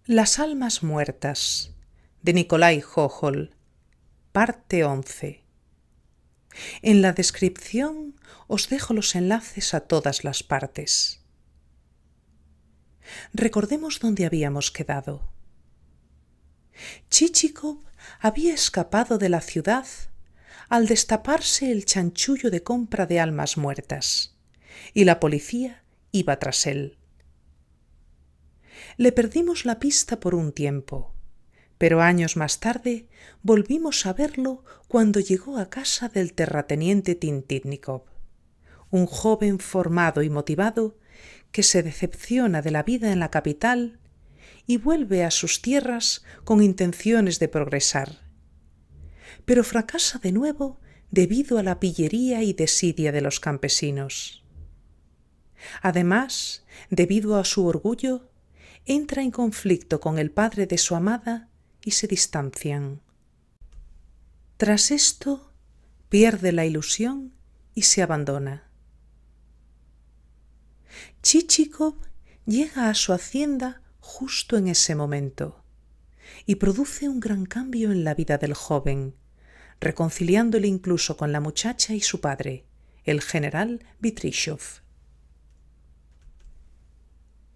Las almas muertas, de Nikolai Gogol, parte 11. En la descripción os dejo los enlaces a todas las partes. Recordemos dónde habíamos quedado. Chichikov había escapado de la ciudad al destaparse el chanchullo de compra de almas muertas, y la policía iba tras él. Le perdimos la pista por un tiempo, pero años más tarde volvimos a verlo cuando llegó a casa del terrateniente Tintitnikov, un joven formado y motivado que se decepciona de la vida en la capital y vuelve a sus tierras con intenciones de progresar, pero fracasa de nuevo debido a la pillería y desidia de los campesinos. Además, debido a su orgullo, entra en conflicto con el padre de su amada y se distancian. Tras esto, pierde la ilusión y se abandona. Chichikov llega a su hacienda justo en ese momento y produce un gran cambio en la vida del joven, reconciliándole incluso con la muchacha y su padre, el general Bitrishov.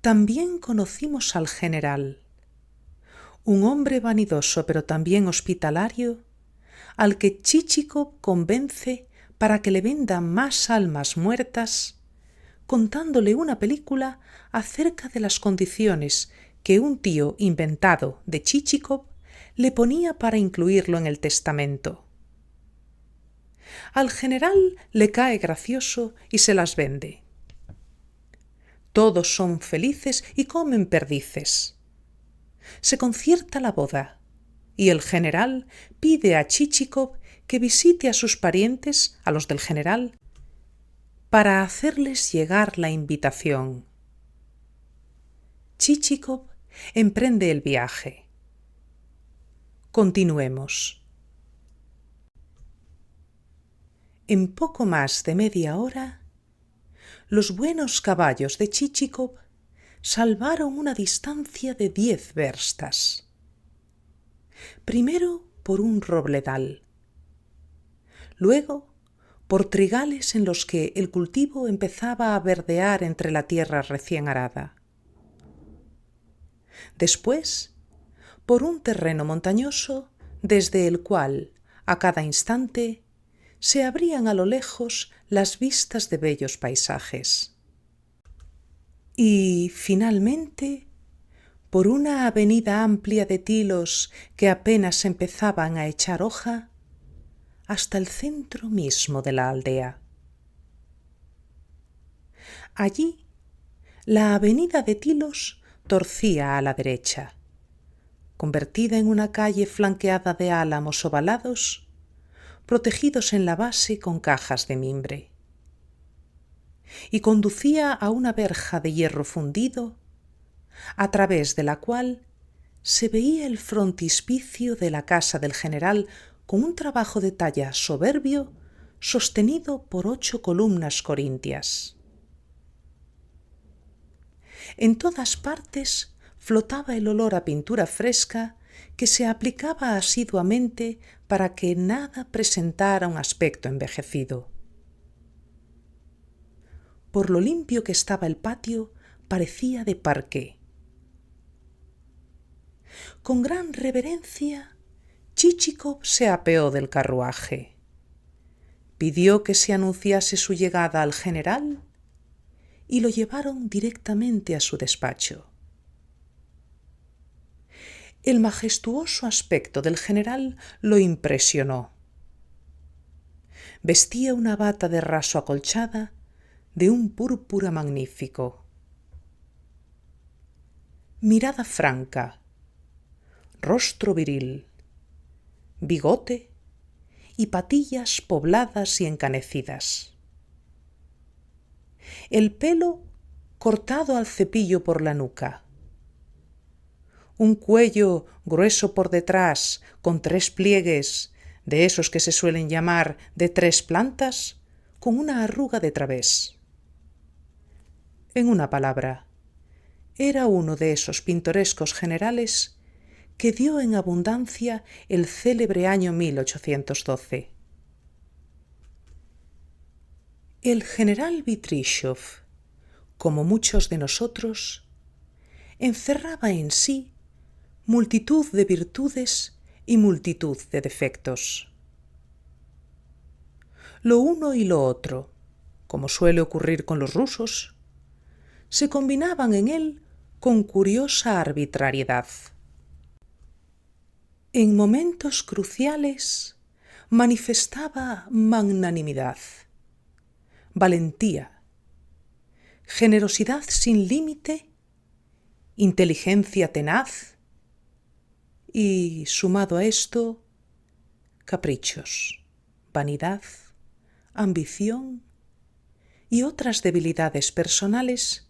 También conocimos al general, un hombre vanidoso pero también hospitalario, al que Chichikov convence para que le venda más almas muertas, contándole una película acerca de las condiciones que un tío inventado de Chichikov le ponía para incluirlo en el testamento. Al general le cae gracioso y se las vende. Todos son felices y comen perdices. Se concierta la boda y el general pide a Chichikov que visite a sus parientes, a los del general, para hacerles llegar la invitación. Chichikov emprende el viaje. Continuemos. En poco más de media hora, los buenos caballos de Chichikov salvaron una distancia de 10 verstas. Primero por un robledal, luego por trigales en los que el cultivo empezaba a verdear entre la tierra recién arada. Después, por un terreno montañoso desde el cual, a cada instante, se abrían a lo lejos las vistas de bellos paisajes. Y, finalmente, por una avenida amplia de tilos que apenas empezaban a echar hoja, hasta el centro mismo de la aldea. Allí, la avenida de tilos torcía a la derecha, convertida en una calle flanqueada de álamos ovalados, protegidos en la base con cajas de mimbre, y conducía a una verja de hierro fundido, a través de la cual se veía el frontispicio de la casa del general con un trabajo de talla soberbio sostenido por 8 columnas corintias. En todas partes flotaba el olor a pintura fresca que se aplicaba asiduamente para que nada presentara un aspecto envejecido. Por lo limpio que estaba el patio, parecía de parqué. Con gran reverencia, Chichikov se apeó del carruaje, pidió que se anunciase su llegada al general y lo llevaron directamente a su despacho. El majestuoso aspecto del general lo impresionó. Vestía una bata de raso acolchada de un púrpura magnífico. Mirada franca, rostro viril, bigote y patillas pobladas y encanecidas. El pelo cortado al cepillo por la nuca. Un cuello grueso por detrás con 3 pliegues, de esos que se suelen llamar de 3 plantas, con una arruga de través. En una palabra, Era uno de esos pintorescos generales que dio en abundancia el célebre año 1812. El general Bitryshev, como muchos de nosotros, encerraba en sí multitud de virtudes y multitud de defectos. Lo uno y lo otro, como suele ocurrir con los rusos, se combinaban en él con curiosa arbitrariedad. En momentos cruciales manifestaba magnanimidad, valentía, generosidad sin límite, inteligencia tenaz y, sumado a esto, caprichos, vanidad, ambición y otras debilidades personales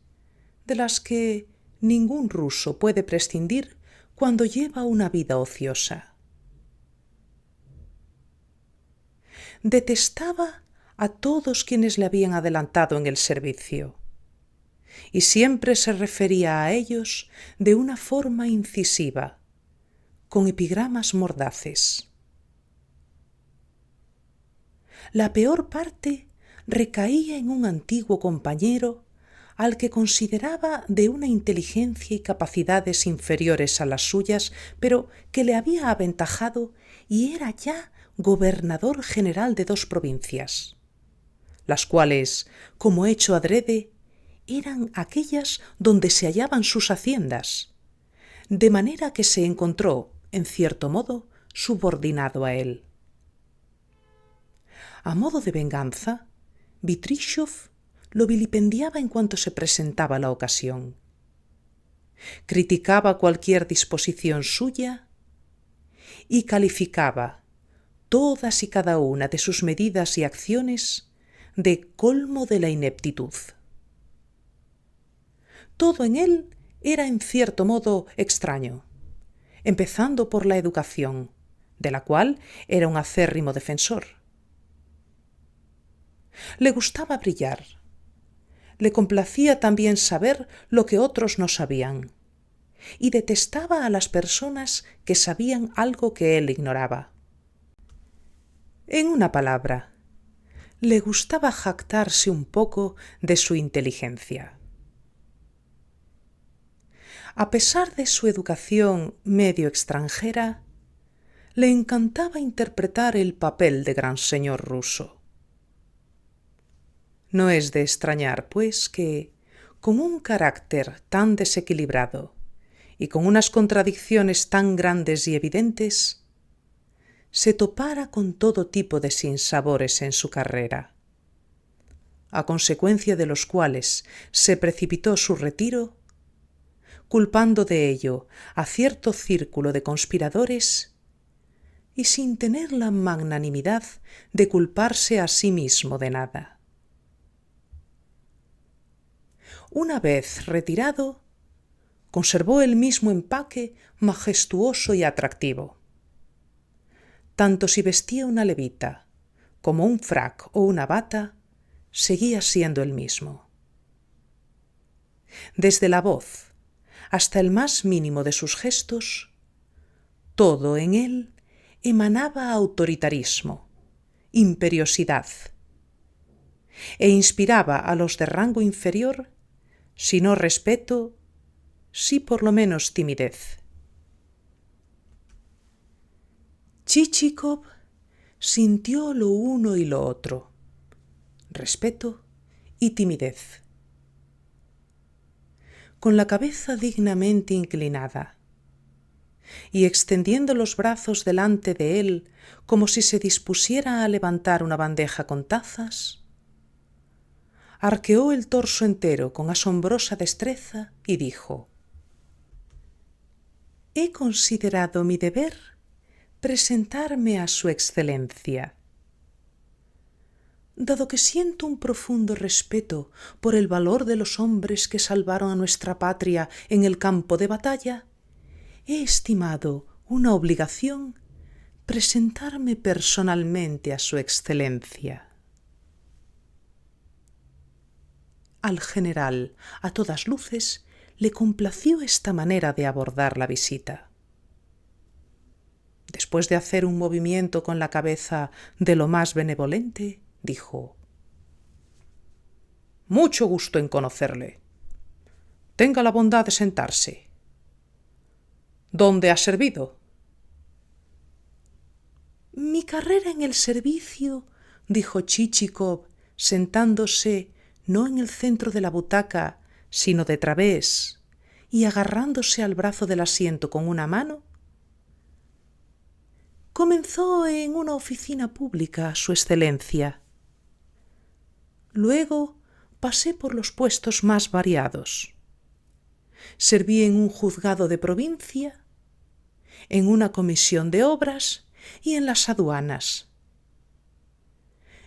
de las que ningún ruso puede prescindir cuando lleva una vida ociosa. Detestaba a todos quienes le habían adelantado en el servicio y siempre se refería a ellos de una forma incisiva, con epigramas mordaces. La peor parte recaía en un antiguo compañero al que consideraba de una inteligencia y capacidades inferiores a las suyas, pero que le había aventajado y era ya gobernador general de 2 provincias, las cuales, como hecho adrede, eran aquellas donde se hallaban sus haciendas, de manera que se encontró, en cierto modo, subordinado a él. A modo de venganza, Bitryshev lo vilipendiaba en cuanto se presentaba la ocasión. Criticaba cualquier disposición suya y calificaba todas y cada una de sus medidas y acciones de colmo de la ineptitud. Todo en él era en cierto modo extraño, empezando por la educación, de la cual era un acérrimo defensor. Le gustaba brillar. Le complacía también saber lo que otros no sabían, y detestaba a las personas que sabían algo que él ignoraba. En una palabra, le gustaba jactarse un poco de su inteligencia. A pesar de su educación medio extranjera, le encantaba interpretar el papel de gran señor ruso. No es de extrañar, pues, que, con un carácter tan desequilibrado y con unas contradicciones tan grandes y evidentes, se topara con todo tipo de sinsabores en su carrera, a consecuencia de los cuales se precipitó su retiro, culpando de ello a cierto círculo de conspiradores y sin tener la magnanimidad de culparse a sí mismo de nada. Una vez retirado, conservó el mismo empaque majestuoso y atractivo. Tanto si vestía una levita como un frac o una bata, seguía siendo el mismo. Desde la voz hasta el más mínimo de sus gestos, todo en él emanaba autoritarismo, imperiosidad, e inspiraba a los de rango inferior, si no respeto, sí por lo menos timidez. Chichikov sintió lo uno y lo otro, respeto y timidez. Con la cabeza dignamente inclinada y extendiendo los brazos delante de él como si se dispusiera a levantar una bandeja con tazas, arqueó el torso entero con asombrosa destreza y dijo: «He considerado mi deber presentarme a su excelencia. Dado que siento un profundo respeto por el valor de los hombres que salvaron a nuestra patria en el campo de batalla, he estimado una obligación presentarme personalmente a su excelencia». Al general, a todas luces, le complació esta manera de abordar la visita. Después de hacer un movimiento con la cabeza de lo más benevolente, dijo: «Mucho gusto en conocerle. Tenga la bondad de sentarse. ¿Dónde ha servido?» «Mi carrera en el servicio», dijo Chichikov, sentándose no en el centro de la butaca, sino de través, y agarrándose al brazo del asiento con una mano, «comenzó en una oficina pública, Su Excelencia. Luego pasé por los puestos más variados. Serví en un juzgado de provincia, en una comisión de obras y en las aduanas.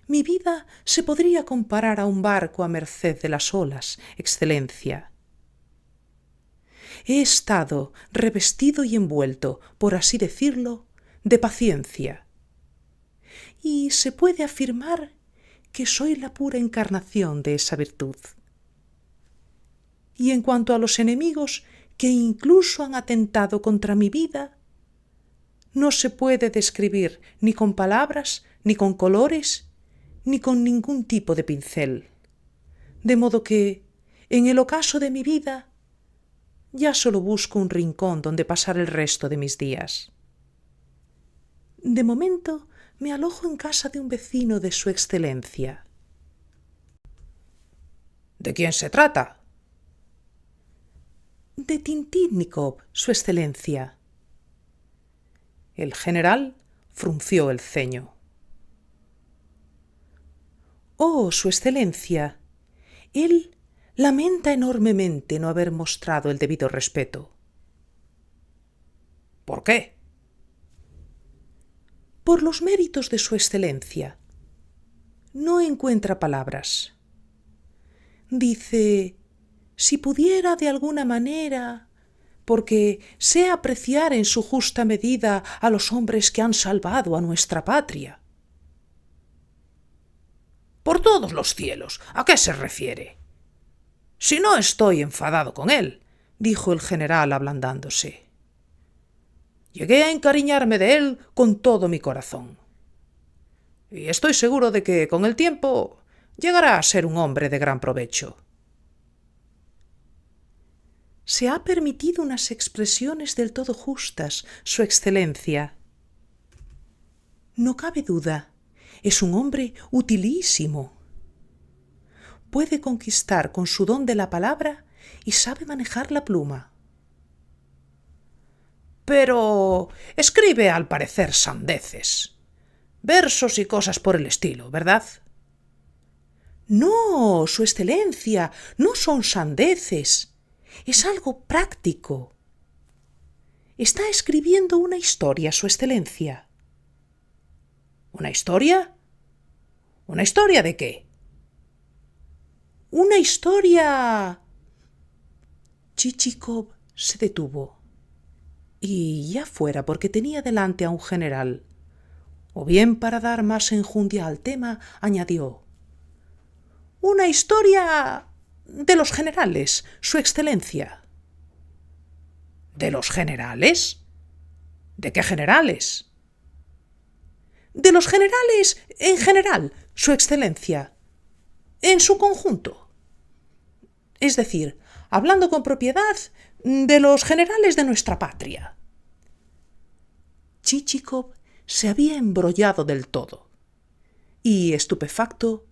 Mi vida se podría comparar a un barco a merced de las olas, Excelencia. He estado revestido y envuelto, por así decirlo, de paciencia. Y se puede afirmar que soy la pura encarnación de esa virtud. Y en cuanto a los enemigos que incluso han atentado contra mi vida, no se puede describir ni con palabras, ni con colores, ni con ningún tipo de pincel. De modo que, en el ocaso de mi vida, ya solo busco un rincón donde pasar el resto de mis días. De momento me alojo en casa de un vecino de Su Excelencia». «¿De quién se trata?» «De Tintítnikov, Su Excelencia». El general frunció el ceño. «Oh, Su Excelencia, él lamenta enormemente no haber mostrado el debido respeto». «¿Por qué?» «Por los méritos de Su Excelencia. No encuentra palabras. Dice, si pudiera de alguna manera, porque sé apreciar en su justa medida a los hombres que han salvado a nuestra patria». «Por todos los cielos, ¿a qué se refiere?» «Si no estoy enfadado con él», dijo el general ablandándose. «Llegué a encariñarme de él con todo mi corazón. Y estoy seguro de que, con el tiempo, llegará a ser un hombre de gran provecho». «Se ha permitido unas expresiones del todo justas, Su Excelencia. No cabe duda, es un hombre utilísimo. Puede conquistar con su don de la palabra y sabe manejar la pluma». «Pero escribe al parecer sandeces, versos y cosas por el estilo, ¿verdad?» «No, Su Excelencia, no son sandeces. Es algo práctico. Está escribiendo una historia, Su Excelencia». «¿Una historia? ¿Una historia de qué?» «Una historia...» Chichikov se detuvo, y ya fuera porque tenía delante a un general, o bien para dar más enjundia al tema, añadió: «Una historia de los generales, Su Excelencia». «¿De los generales? ¿De qué generales?» «De los generales en general, Su Excelencia, en su conjunto. Es decir, hablando con propiedad, de los generales de nuestra patria». Chichikov se había embrollado del todo, y, estupefacto,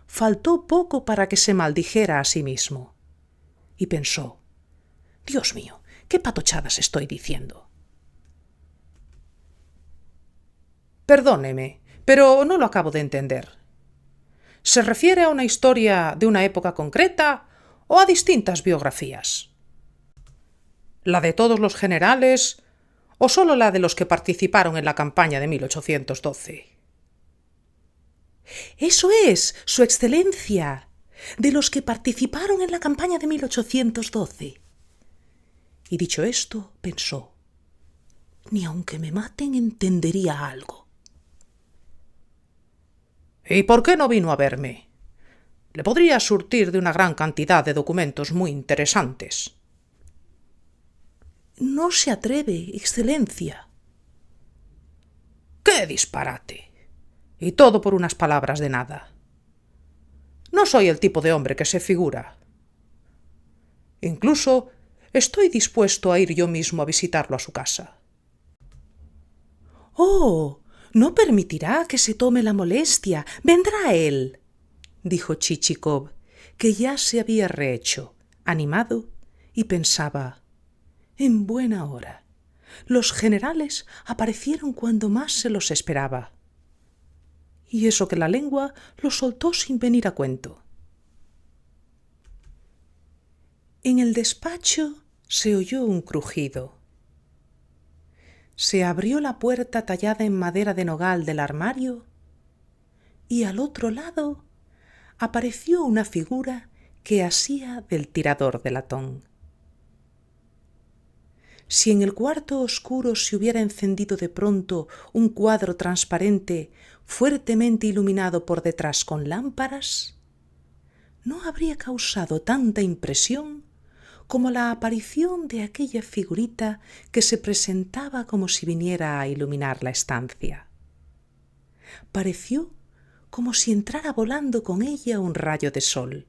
faltó poco para que se maldijera a sí mismo. Y pensó: «Dios mío, qué patochadas estoy diciendo». «Perdóneme, pero no lo acabo de entender. ¿Se refiere a una historia de una época concreta o a distintas biografías? ¿La de todos los generales o solo la de los que participaron en la campaña de 1812? «Eso es, Su Excelencia, de los que participaron en la campaña de 1812». Y dicho esto, pensó: «Ni aunque me maten entendería algo». «¿Y por qué no vino a verme? Le podría surtir de una gran cantidad de documentos muy interesantes». no se atreve, Excelencia. ¡Qué disparate! Y todo por unas palabras de nada. No soy el tipo de hombre que se figura. Incluso estoy dispuesto a ir yo mismo a visitarlo a su casa. «Oh, no permitirá que se tome la molestia. Vendrá él», dijo Chichikov, que ya se había rehecho, animado, y pensaba: «En buena hora. Los generales aparecieron cuando más se los esperaba. Y eso que la lengua lo soltó sin venir a cuento». En el despacho se oyó un crujido. Se abrió la puerta tallada en madera de nogal del armario y al otro lado apareció una figura que asía del tirador de latón. Si en el cuarto oscuro se hubiera encendido de pronto un cuadro transparente fuertemente iluminado por detrás con lámparas, no habría causado tanta impresión como la aparición de aquella figurita que se presentaba como si viniera a iluminar la estancia. Pareció como si entrara volando con ella un rayo de sol,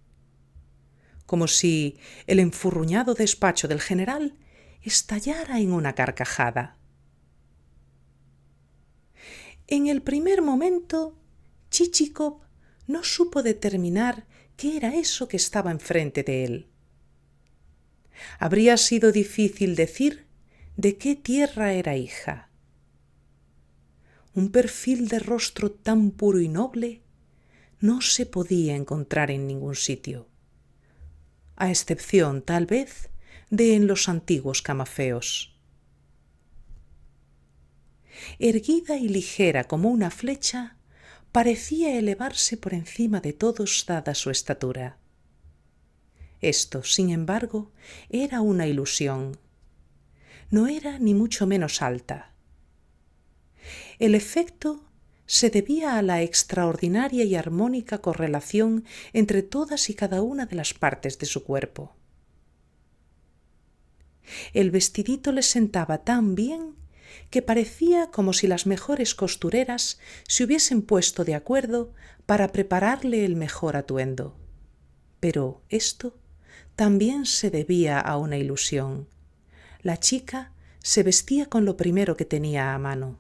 como si el enfurruñado despacho del general estallara en una carcajada. En el primer momento, Chichikov no supo determinar qué era eso que estaba enfrente de él. Habría sido difícil decir de qué tierra era hija. Un perfil de rostro tan puro y noble no se podía encontrar en ningún sitio, a excepción, tal vez, de en los antiguos camafeos. Erguida y ligera como una flecha, parecía elevarse por encima de todos dada su estatura. Esto, sin embargo, era una ilusión. No era ni mucho menos alta. El efecto se debía a la extraordinaria y armónica correlación entre todas y cada una de las partes de su cuerpo. El vestidito le sentaba tan bien que parecía como si las mejores costureras se hubiesen puesto de acuerdo para prepararle el mejor atuendo. Pero esto también se debía a una ilusión. La chica se vestía con lo primero que tenía a mano.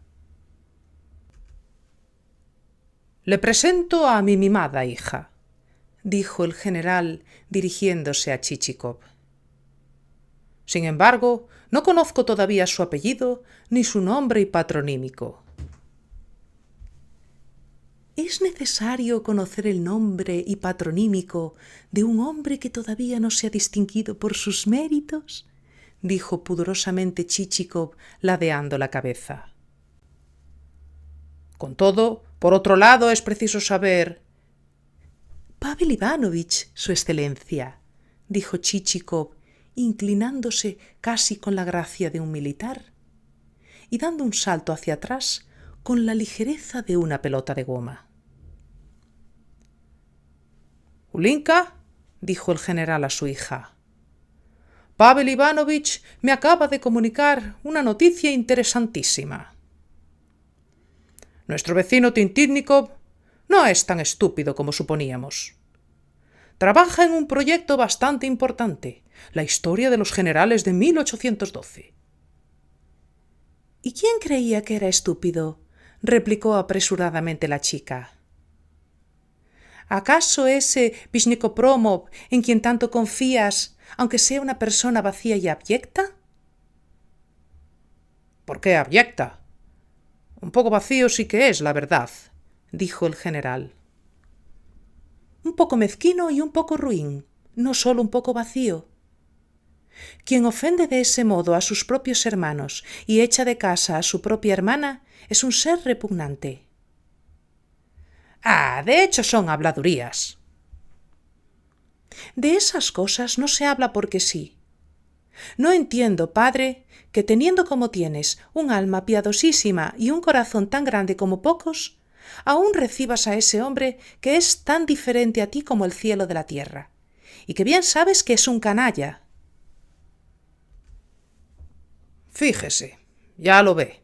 «Le presento a mi mimada hija», dijo el general dirigiéndose a Chichikov. «Sin embargo, no conozco todavía su apellido ni su nombre y patronímico». «¿Es necesario conocer el nombre y patronímico de un hombre que todavía no se ha distinguido por sus méritos?», dijo pudorosamente Chichikov, ladeando la cabeza. «Con todo, por otro lado, es preciso saber...» «Pavel Ivanovich, su excelencia», dijo Chichikov, inclinándose casi con la gracia de un militar y dando un salto hacia atrás con la ligereza de una pelota de goma. «Ulinka», dijo el general a su hija, «Pavel Ivanovich me acaba de comunicar una noticia interesantísima. Nuestro vecino Tintítnikov no es tan estúpido como suponíamos. Trabaja en un proyecto bastante importante, la historia de los generales de 1812. «¿Y quién creía que era estúpido?», replicó apresuradamente la chica. «¿Acaso ese Vishnekopromov en quien tanto confías, aunque sea una persona vacía y abyecta?» «¿Por qué abyecta? Un poco vacío sí que es, la verdad», dijo el general. «Un poco mezquino y un poco ruin, no solo un poco vacío. Quien ofende de ese modo a sus propios hermanos y echa de casa a su propia hermana es un ser repugnante». «Ah, de hecho son habladurías». «De esas cosas no se habla porque sí. No entiendo, padre, que teniendo como tienes un alma piadosísima y un corazón tan grande como pocos, aún recibas a ese hombre que es tan diferente a ti como el cielo de la tierra, y que bien sabes que es un canalla». Fíjese, ya lo ve,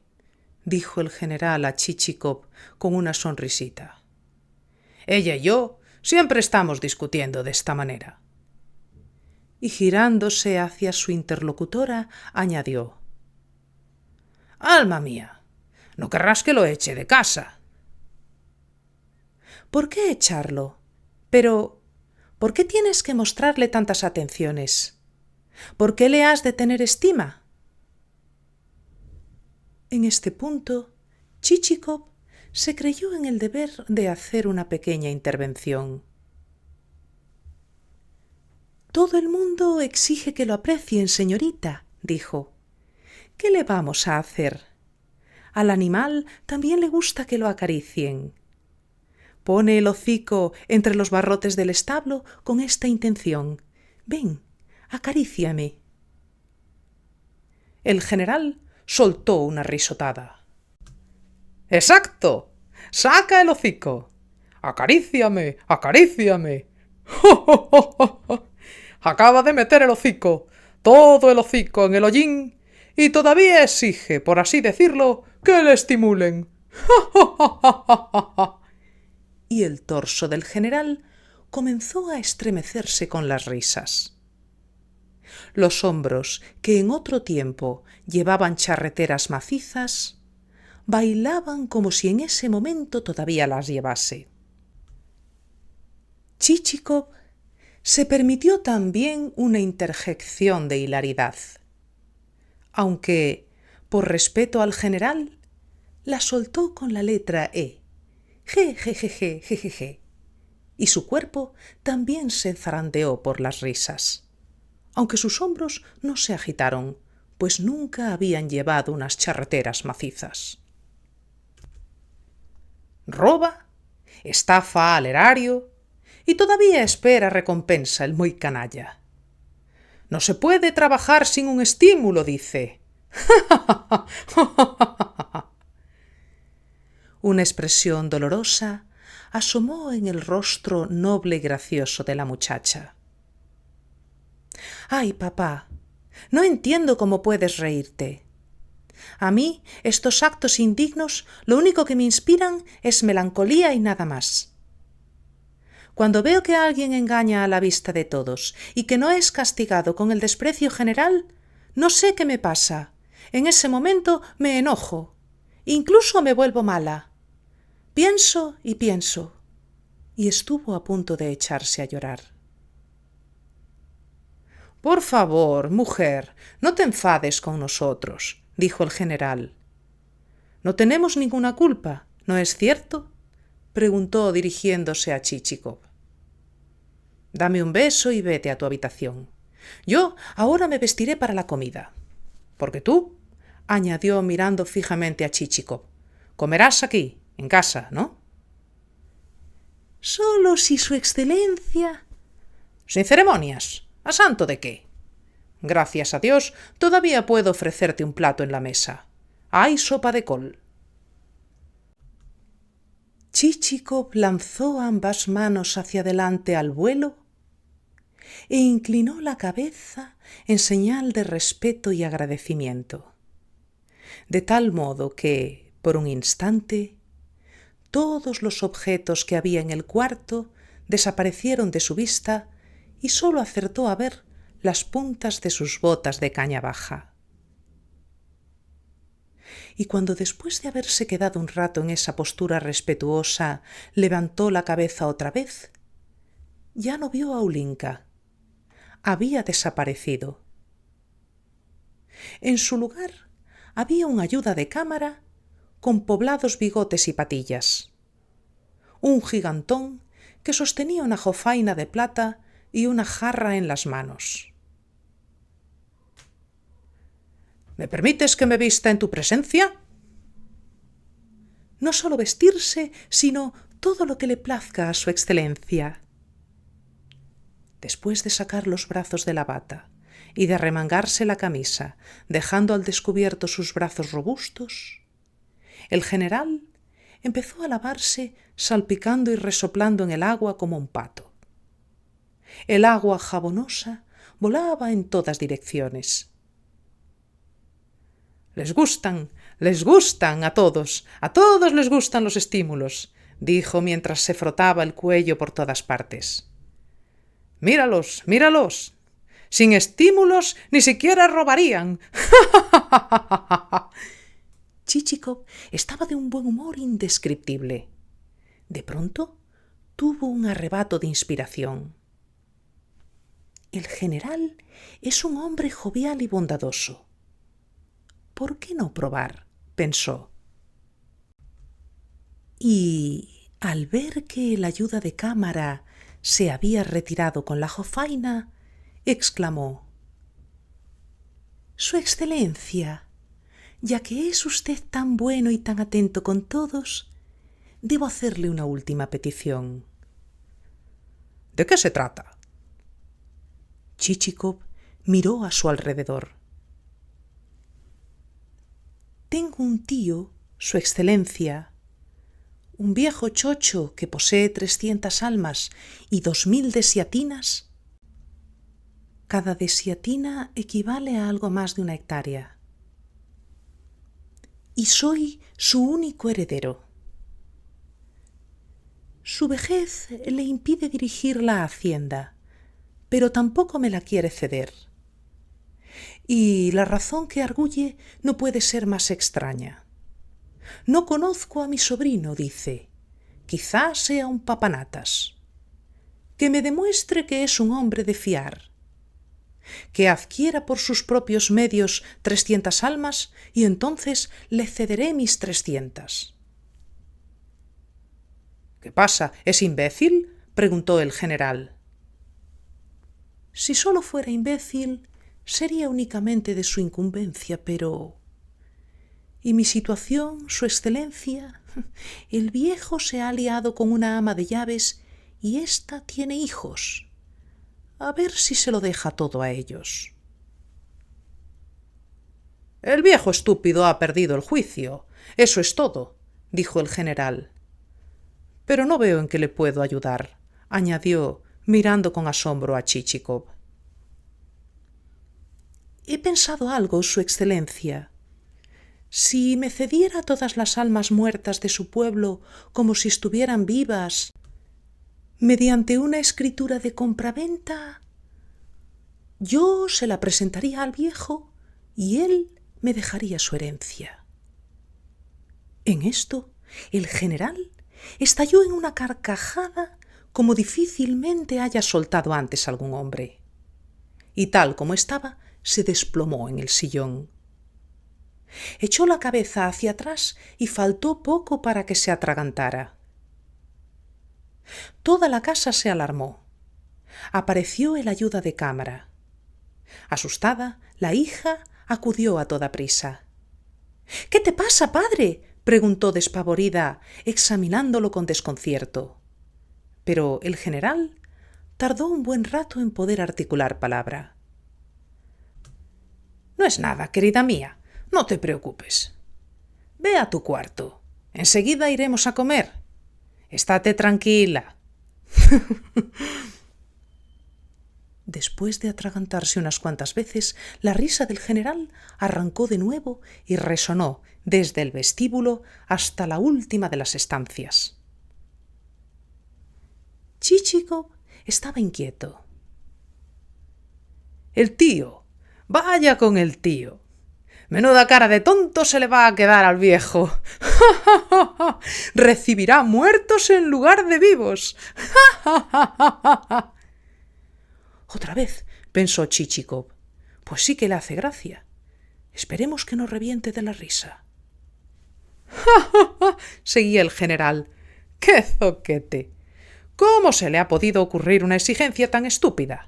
dijo el general a Chichikov con una sonrisita. Ella y yo siempre estamos discutiendo de esta manera. Y girándose hacia su interlocutora, añadió: Alma mía, no querrás que lo eche de casa. ¿Por qué echarlo? Pero, ¿por qué tienes que mostrarle tantas atenciones? ¿Por qué le has de tener estima? En este punto, Chichikov se creyó en el deber de hacer una pequeña intervención. Todo el mundo exige que lo aprecien, señorita, dijo. ¿Qué le vamos a hacer? Al animal también le gusta que lo acaricien. Pone el hocico entre los barrotes del establo con esta intención. Ven, acaríciame. El general soltó una risotada. ¡Exacto! ¡Saca el hocico! ¡Acaríciame! ¡Acaríciame! ¡Jo, jo, jo, jo, jo! Acaba de meter el hocico, todo el hocico en el hollín, y todavía exige, por así decirlo, que le estimulen. ¡Ja, ja, ja, ja, ja, ja! Y el torso del general comenzó a estremecerse con las risas. Los hombros, que en otro tiempo llevaban charreteras macizas, bailaban como si en ese momento todavía las llevase. Chichikov se permitió también una interjección de hilaridad, aunque, por respeto al general, la soltó con la letra E. Je, y su cuerpo también se zarandeó por las risas, aunque sus hombros no se agitaron, pues nunca habían llevado unas charreteras macizas. Roba, estafa al erario y todavía espera recompensa el muy canalla. No se puede trabajar sin un estímulo, dice. Una expresión dolorosa asomó en el rostro noble y gracioso de la muchacha. ¡Ay, papá! No entiendo cómo puedes reírte. A mí, estos actos indignos lo único que me inspiran es melancolía y nada más. Cuando veo que alguien engaña a la vista de todos y que no es castigado con el desprecio general, no sé qué me pasa. En ese momento me enojo. Incluso me vuelvo mala. Pienso y pienso. Y estuvo a punto de echarse a llorar. Por favor, mujer, no te enfades con nosotros, dijo el general. No tenemos ninguna culpa, ¿no es cierto? Preguntó dirigiéndose a Chichikov. Dame un beso y vete a tu habitación. Yo ahora me vestiré para la comida. Porque tú, añadió mirando fijamente a Chichikov, comerás aquí, en casa, ¿no? Solo si su excelencia... Sin ceremonias. ¿A santo de qué? Gracias a Dios, todavía puedo ofrecerte un plato en la mesa. Hay sopa de col. Chichikov lanzó ambas manos hacia adelante al vuelo e inclinó la cabeza en señal de respeto y agradecimiento, de tal modo que, por un instante, todos los objetos que había en el cuarto desaparecieron de su vista y sólo acertó a ver las puntas de sus botas de caña baja. Y cuando después de haberse quedado un rato en esa postura respetuosa levantó la cabeza otra vez, ya no vio a Ulinka. Había desaparecido. En su lugar había un ayuda de cámara con poblados bigotes y patillas, un gigantón que sostenía una jofaina de plata y una jarra en las manos. ¿Me permites que me vista en tu presencia? No solo vestirse, sino todo lo que le plazca a su excelencia. Después de sacar los brazos de la bata y de arremangarse la camisa, dejando al descubierto sus brazos robustos, el general empezó a lavarse salpicando y resoplando en el agua como un pato. El agua jabonosa volaba en todas direcciones. Les gustan a todos les gustan los estímulos, dijo mientras se frotaba el cuello por todas partes. Míralos, míralos. Sin estímulos ni siquiera robarían. Chichikov estaba de un buen humor indescriptible. De pronto tuvo un arrebato de inspiración. El general es un hombre jovial y bondadoso. ¿Por qué no probar?, pensó. Y al ver que el ayuda de cámara se había retirado con la jofaina, exclamó: «Su Excelencia, ya que es usted tan bueno y tan atento con todos, debo hacerle una última petición». ¿De qué se trata? Chichikov miró a su alrededor. Tengo un tío, Su Excelencia, un viejo chocho que posee 300 almas y 2000 desiatinas. Cada desiatina equivale a algo más de 1 hectárea. Y soy su único heredero. Su vejez le impide dirigir la hacienda, pero tampoco me la quiere ceder. Y la razón que arguye no puede ser más extraña. No conozco a mi sobrino, dice. Quizás sea un papanatas. Que me demuestre que es un hombre de fiar. Que adquiera por sus propios medios 300 almas y entonces le cederé mis 300. ¿Qué pasa? ¿Es imbécil?, preguntó el general. Si solo fuera imbécil, sería únicamente de su incumbencia, pero... ¿Y mi situación, Su Excelencia? El viejo se ha liado con una ama de llaves y ésta tiene hijos. A ver si se lo deja todo a ellos. El viejo estúpido ha perdido el juicio. Eso es todo, dijo el general. Pero no veo en qué le puedo ayudar, añadió, mirando con asombro a Chichikov. He pensado algo, Su Excelencia. Si me cediera todas las almas muertas de su pueblo como si estuvieran vivas, mediante una escritura de compraventa, yo se la presentaría al viejo y él me dejaría su herencia. En esto, el general estalló en una carcajada como difícilmente haya soltado antes algún hombre. Y tal como estaba, se desplomó en el sillón. Echó la cabeza hacia atrás y faltó poco para que se atragantara. Toda la casa se alarmó. Apareció el ayuda de cámara. Asustada, la hija acudió a toda prisa. «¿Qué te pasa, padre?», preguntó despavorida, examinándolo con desconcierto. Pero el general tardó un buen rato en poder articular palabra. «No es nada, querida mía. No te preocupes. Ve a tu cuarto. Enseguida iremos a comer. Estate tranquila». Después de atragantarse unas cuantas veces, la risa del general arrancó de nuevo y resonó desde el vestíbulo hasta la última de las estancias. Chichikov estaba inquieto. «El tío. Vaya con el tío. Menuda cara de tonto se le va a quedar al viejo. Recibirá muertos en lugar de vivos. Otra vez, pensó Chichikov. Pues sí que le hace gracia. Esperemos que no reviente de la risa. Seguía el general. ¡Qué zoquete! ¿Cómo se le ha podido ocurrir una exigencia tan estúpida?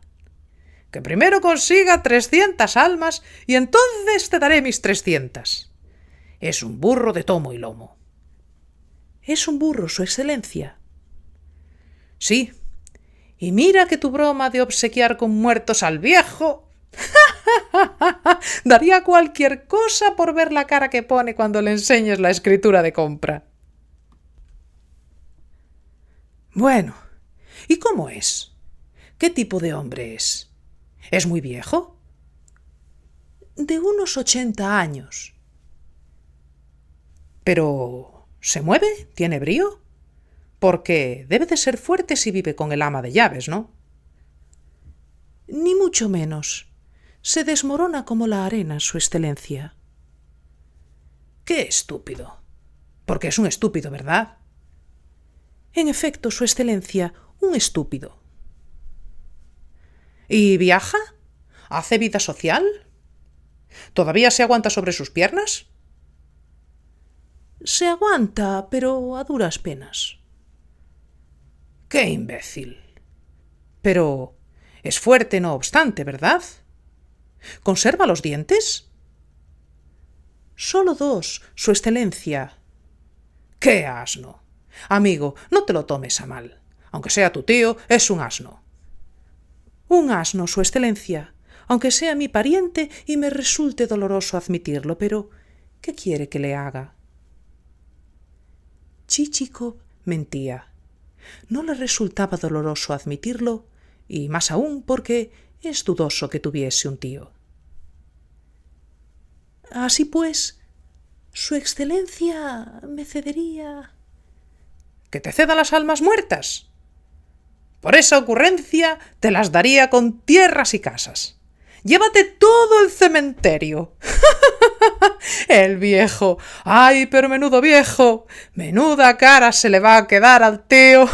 Que primero consiga 300 almas y entonces te daré mis 300. Es un burro de tomo y lomo. Es un burro, Su Excelencia. Sí, y mira que tu broma de obsequiar con muertos al viejo... daría cualquier cosa por ver la cara que pone cuando le enseñes la escritura de compra. Bueno, ¿y cómo es? ¿Qué tipo de hombre es? ¿Es muy viejo? De unos 80 años. Pero ¿se mueve? ¿Tiene brío? Porque debe de ser fuerte si vive con el ama de llaves, ¿no? Ni mucho menos. Se desmorona como la arena, Su Excelencia. ¡Qué estúpido! Porque es un estúpido, ¿verdad? En efecto, Su Excelencia, un estúpido. ¿Y viaja? ¿Hace vida social? ¿Todavía se aguanta sobre sus piernas? Se aguanta, pero a duras penas. ¡Qué imbécil! Pero es fuerte, no obstante, ¿verdad? ¿Conserva los dientes? Solo 2, Su Excelencia. ¡Qué asno! Amigo, no te lo tomes a mal. Aunque sea tu tío, es un asno. Un asno, Su Excelencia, aunque sea mi pariente y me resulte doloroso admitirlo, pero ¿qué quiere que le haga? Chichikov mentía. No le resultaba doloroso admitirlo, y más aún porque es dudoso que tuviese un tío. Así pues, Su Excelencia me cedería... ¿Que te ceda las almas muertas? Por esa ocurrencia te las daría con tierras y casas. Llévate todo el cementerio. El viejo. ¡Ay, pero menudo viejo! Menuda cara se le va a quedar al tío.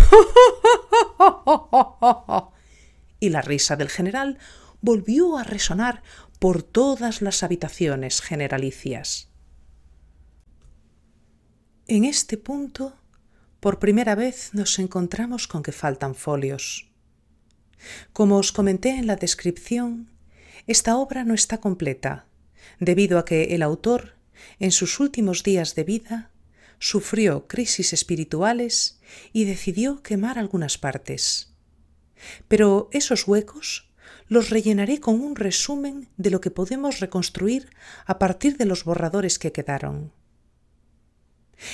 Y la risa del general volvió a resonar por todas las habitaciones generalicias. En este punto, por primera vez nos encontramos con que faltan folios. Como os comenté en la descripción, esta obra no está completa, debido a que el autor, en sus últimos días de vida, sufrió crisis espirituales y decidió quemar algunas partes. Pero esos huecos los rellenaré con un resumen de lo que podemos reconstruir a partir de los borradores que quedaron.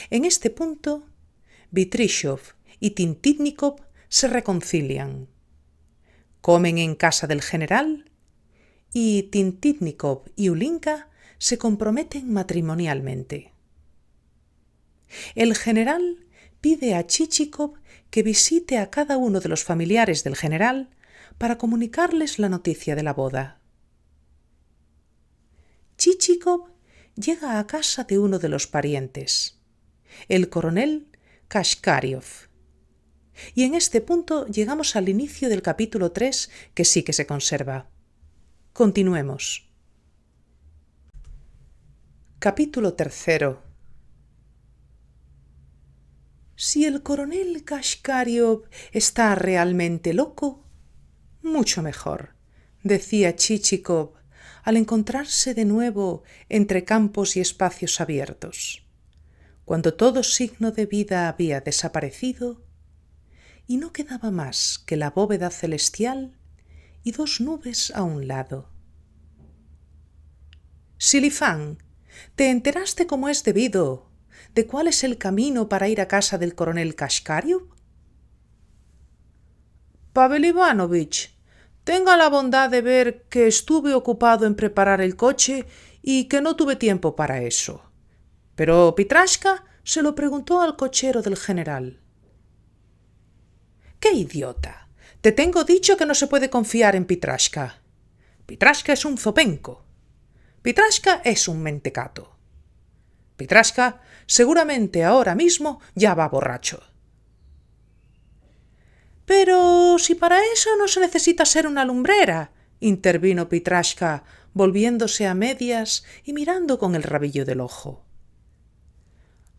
En este punto, Bitrishov y Tintitnikov se reconcilian. Comen en casa del general y Tintitnikov y Ulinka se comprometen matrimonialmente. El general pide a Chichikov que visite a cada uno de los familiares del general para comunicarles la noticia de la boda. Chichikov llega a casa de uno de los parientes, el coronel Kashkaryov. Y en este punto llegamos al inicio del capítulo 3, que sí que se conserva. Continuemos. Capítulo 3. Si el coronel Kashkaryov está realmente loco, mucho mejor, decía Chichikov al encontrarse de nuevo entre campos y espacios abiertos, cuando todo signo de vida había desaparecido y no quedaba más que la bóveda celestial y 2 nubes a un lado. Silifán, ¿te enteraste como es debido de cuál es el camino para ir a casa del coronel Kashkaryov? Pavel Ivanovich, tenga la bondad de ver que estuve ocupado en preparar el coche y que no tuve tiempo para eso. Pero Pitrashka se lo preguntó al cochero del general. ¡Qué idiota! Te tengo dicho que no se puede confiar en Pitrashka. Pitrashka es un zopenco. Pitrashka es un mentecato. Pitrashka seguramente ahora mismo ya va borracho. Pero si para eso no se necesita ser una lumbrera, intervino Pitrashka, volviéndose a medias y mirando con el rabillo del ojo.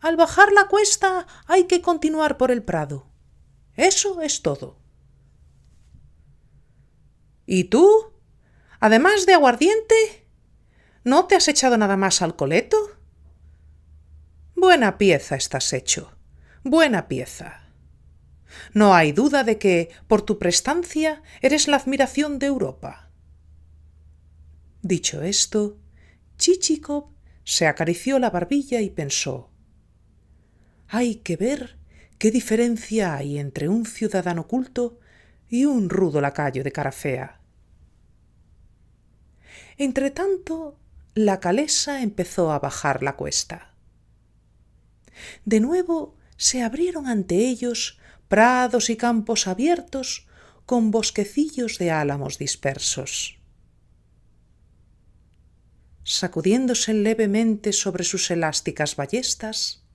Al bajar la cuesta hay que continuar por el prado. Eso es todo. ¿Y tú? Además de aguardiente, ¿no te has echado nada más al coleto? Buena pieza estás hecho, buena pieza. No hay duda de que, por tu prestancia, eres la admiración de Europa. Dicho esto, Chichikov se acarició la barbilla y pensó: hay que ver qué diferencia hay entre un ciudadano culto y un rudo lacayo de cara fea. Entretanto, la calesa empezó a bajar la cuesta. De nuevo se abrieron ante ellos prados y campos abiertos con bosquecillos de álamos dispersos. Sacudiéndose levemente sobre sus elásticas ballestas,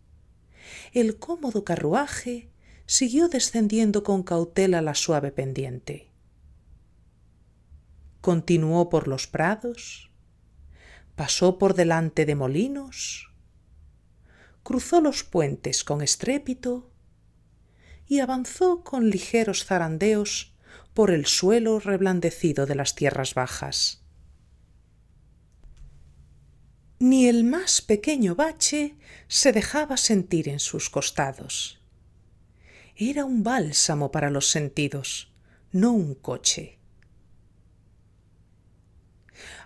el cómodo carruaje siguió descendiendo con cautela la suave pendiente. Continuó por los prados, pasó por delante de molinos, cruzó los puentes con estrépito y avanzó con ligeros zarandeos por el suelo reblandecido de las tierras bajas. Ni el más pequeño bache se dejaba sentir en sus costados. Era un bálsamo para los sentidos, no un coche.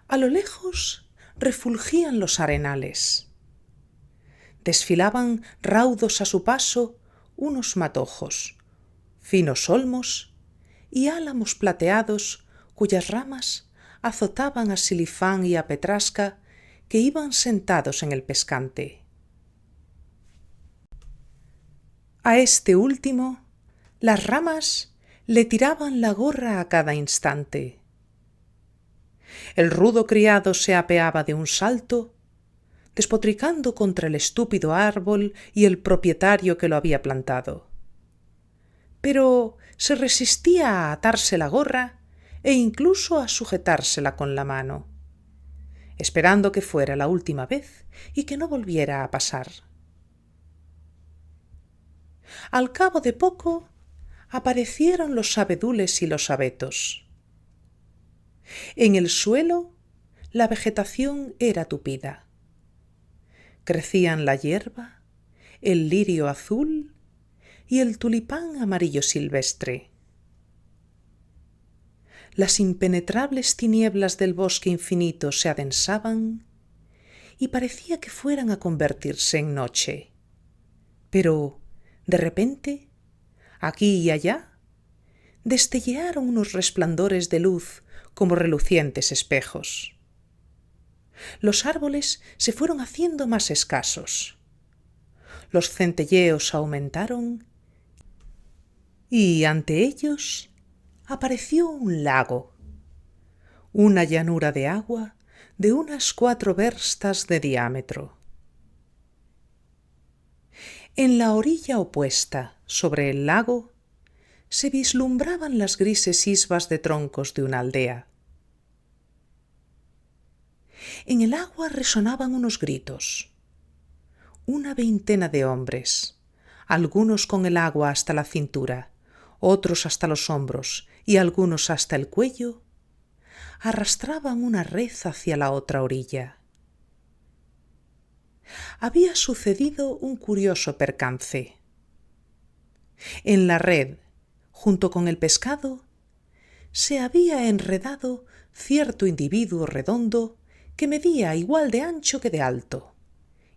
A lo lejos refulgían los arenales. Desfilaban raudos a su paso unos matojos, finos olmos y álamos plateados cuyas ramas azotaban a Silifán y a Petrasca, que iban sentados en el pescante. A este último, las ramas le tiraban la gorra a cada instante. El rudo criado se apeaba de un salto, despotricando contra el estúpido árbol y el propietario que lo había plantado. Pero se resistía a atarse la gorra e incluso a sujetársela con la mano, esperando que fuera la última vez y que no volviera a pasar. Al cabo de poco aparecieron los abedules y los abetos. En el suelo la vegetación era tupida. Crecían la hierba, el lirio azul y el tulipán amarillo silvestre. Las impenetrables tinieblas del bosque infinito se adensaban y parecía que fueran a convertirse en noche. Pero, de repente, aquí y allá, destellearon unos resplandores de luz como relucientes espejos. Los árboles se fueron haciendo más escasos. Los centelleos aumentaron y ante ellos apareció un lago, una llanura de agua de unas 4 verstas de diámetro. En la orilla opuesta, sobre el lago, se vislumbraban las grises isbas de troncos de una aldea. En el agua resonaban unos gritos. Una veintena de hombres, algunos con el agua hasta la cintura, otros hasta los hombros y algunos hasta el cuello, arrastraban una red hacia la otra orilla. Había sucedido un curioso percance. En la red, junto con el pescado, se había enredado cierto individuo redondo que medía igual de ancho que de alto,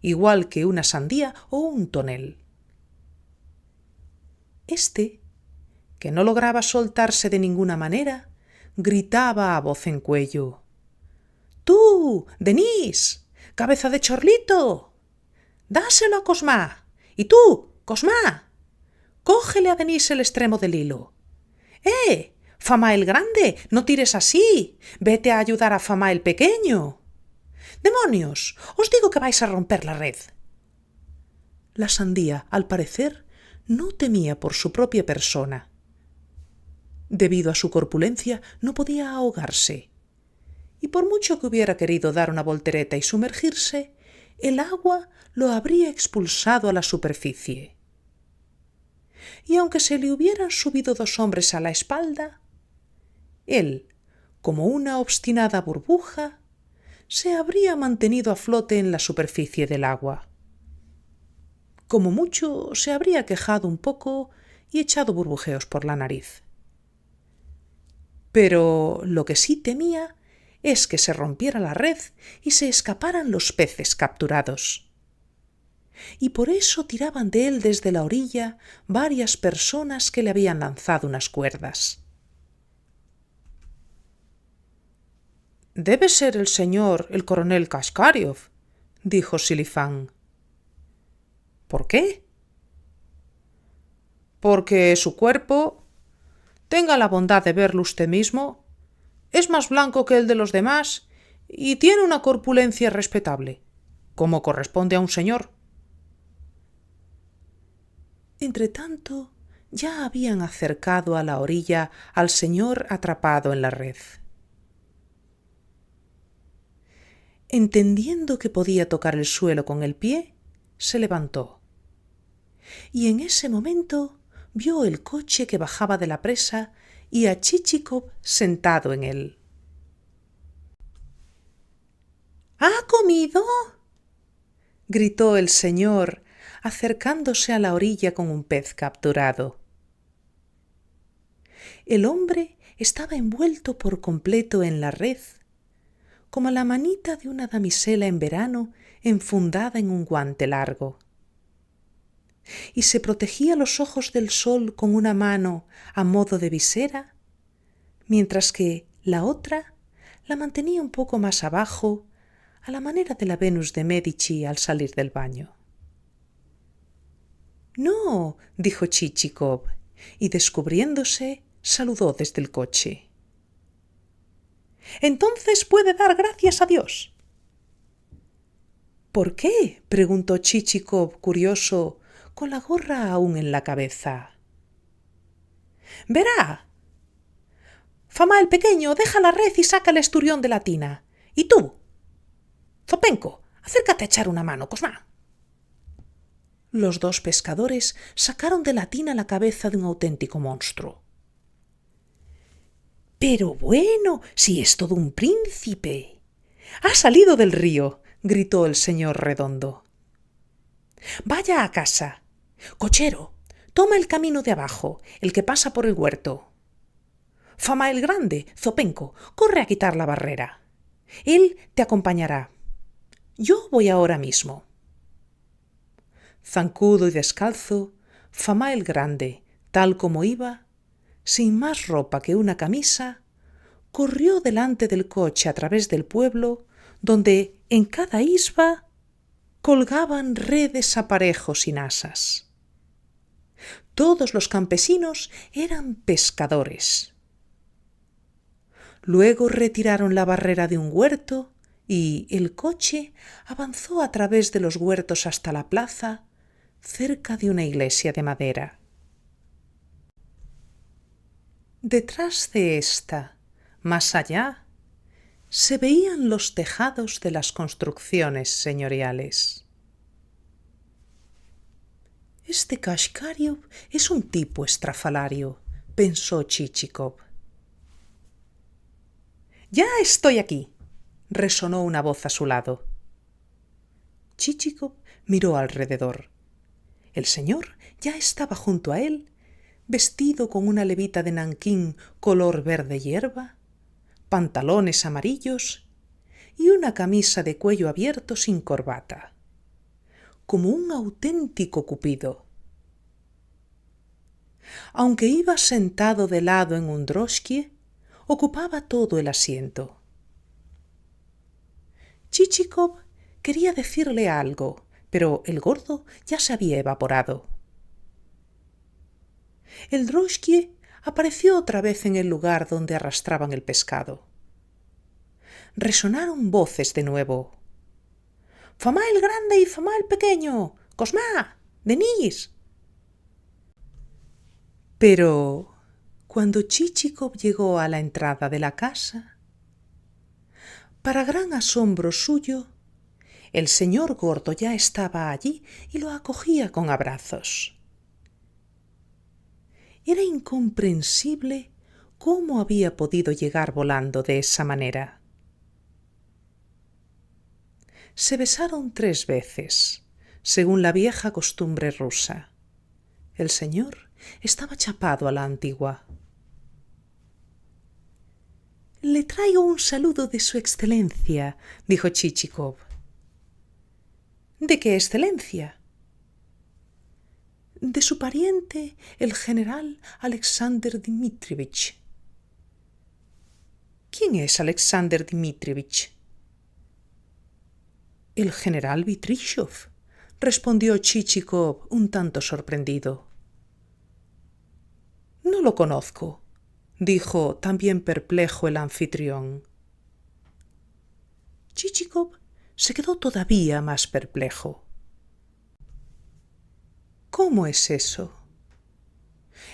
igual que una sandía o un tonel. Este, que no lograba soltarse de ninguna manera, gritaba a voz en cuello: «¡Tú, Denís! ¡Cabeza de chorlito! ¡Dáselo a Cosmá! ¡Y tú, Cosmá! ¡Cógele a Denís el extremo del hilo! Fama el grande, no tires así. Vete a ayudar a Fama el pequeño. ¡Demonios! Os digo que vais a romper la red». La sandía, al parecer, no temía por su propia persona. Debido a su corpulencia, no podía ahogarse, y por mucho que hubiera querido dar una voltereta y sumergirse, el agua lo habría expulsado a la superficie. Y aunque se le hubieran subido 2 hombres a la espalda, él, como una obstinada burbuja, se habría mantenido a flote en la superficie del agua. Como mucho se habría quejado un poco y echado burbujeos por la nariz. Pero lo que sí temía es que se rompiera la red y se escaparan los peces capturados. Y por eso tiraban de él desde la orilla varias personas que le habían lanzado unas cuerdas. «Debe ser el señor, el coronel Kaskariov», dijo Silifán. ¿Por qué? Porque su cuerpo, tenga la bondad de verlo usted mismo, es más blanco que el de los demás y tiene una corpulencia respetable, como corresponde a un señor. Entretanto, ya habían acercado a la orilla al señor atrapado en la red. Entendiendo que podía tocar el suelo con el pie, se levantó. Y en ese momento vio el coche que bajaba de la presa y a Chichikov sentado en él. ¿Ha comido?, gritó el señor, acercándose a la orilla con un pez capturado. El hombre estaba envuelto por completo en la red, como la manita de una damisela en verano enfundada en un guante largo. Y se protegía los ojos del sol con una mano a modo de visera, mientras que la otra la mantenía un poco más abajo, a la manera de la Venus de Médici al salir del baño. «No», dijo Chichikov, y descubriéndose, saludó desde el coche. «Entonces puede dar gracias a Dios». «¿Por qué?», preguntó Chichikov, curioso, con la gorra aún en la cabeza. «Verá. Fama el pequeño, deja la red y saca el esturión de la tina. Y tú, Zopenko, acércate a echar una mano, Kosma». Los dos pescadores sacaron de la tina la cabeza de un auténtico monstruo. «Pero bueno, si es todo un príncipe. Ha salido del río», gritó el señor Redondo. «Vaya a casa. Cochero, toma el camino de abajo, el que pasa por el huerto. Fama el grande, Zopenko, corre a quitar la barrera. Él te acompañará. Yo voy ahora mismo». Zancudo y descalzo, Fama el grande, tal como iba, sin más ropa que una camisa, corrió delante del coche a través del pueblo, donde en cada isba colgaban redes, aparejos y nasas. Todos los campesinos eran pescadores. Luego retiraron la barrera de un huerto y el coche avanzó a través de los huertos hasta la plaza, cerca de una iglesia de madera. Detrás de esta, más allá, se veían los tejados de las construcciones señoriales. «Este Kashkariov es un tipo estrafalario», pensó Chichikov. «Ya estoy aquí», resonó una voz a su lado. Chichikov miró alrededor. El señor ya estaba junto a él, vestido con una levita de nankín color verde hierba, pantalones amarillos y una camisa de cuello abierto sin corbata, como un auténtico cupido. Aunque iba sentado de lado en un droshky, ocupaba todo el asiento. Chichikov quería decirle algo, pero el gordo ya se había evaporado. El droshky apareció otra vez en el lugar donde arrastraban el pescado. Resonaron voces de nuevo. «Fama el grande y Fama el pequeño. Kosma, Denis». Pero cuando Chichikov llegó a la entrada de la casa, para gran asombro suyo, el señor gordo ya estaba allí y lo acogía con abrazos. Era incomprensible cómo había podido llegar volando de esa manera. Se besaron 3 veces, según la vieja costumbre rusa. El señor estaba chapado a la antigua. «Le traigo un saludo de su excelencia», dijo Chichikov. «¿De qué excelencia?» «De su pariente, el general Alexander Dmitrievich». «¿Quién es Alexander Dmitrievich?» «El general Vitrishev», respondió Chichikov un tanto sorprendido. No lo conozco, dijo también perplejo el anfitrión. Chichikov se quedó todavía más perplejo. ¿Cómo es eso?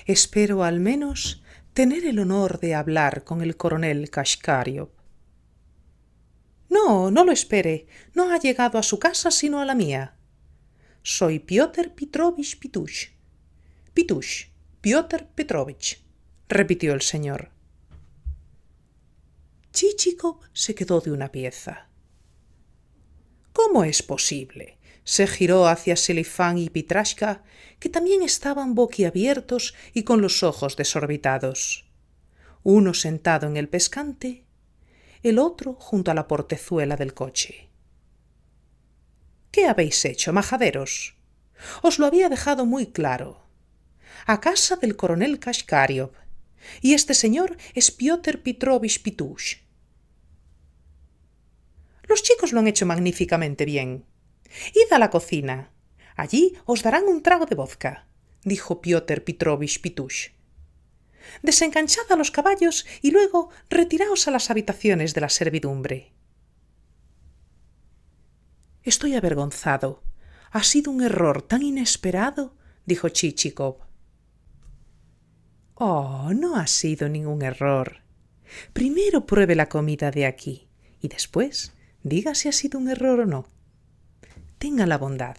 Espero al menos tener el honor de hablar con el coronel Kashkariov. No, no lo espere. No ha llegado a su casa sino a la mía. Soy Piotr Petrovich Pitush. Pitush, Piotr Petrovich, repitió el señor. Chichikov se quedó de una pieza. ¿Cómo es posible? Se giró hacia Selifán y Pitrashka, que también estaban boquiabiertos y con los ojos desorbitados. Uno sentado en el pescante, el otro junto a la portezuela del coche. ¿Qué habéis hecho, majaderos? Os lo había dejado muy claro. A casa del coronel Kashkariov, y este señor es Piotr Petrovich Pitush. Los chicos lo han hecho magníficamente bien. Id a la cocina. Allí os darán un trago de vodka, dijo Piotr Petrovich Pitush. Desenganchad a los caballos y luego retiraos a las habitaciones de la servidumbre. Estoy avergonzado. Ha sido un error tan inesperado, dijo Chichikov. Oh, no ha sido ningún error. Primero pruebe la comida de aquí y después diga si ha sido un error o no. Tenga la bondad,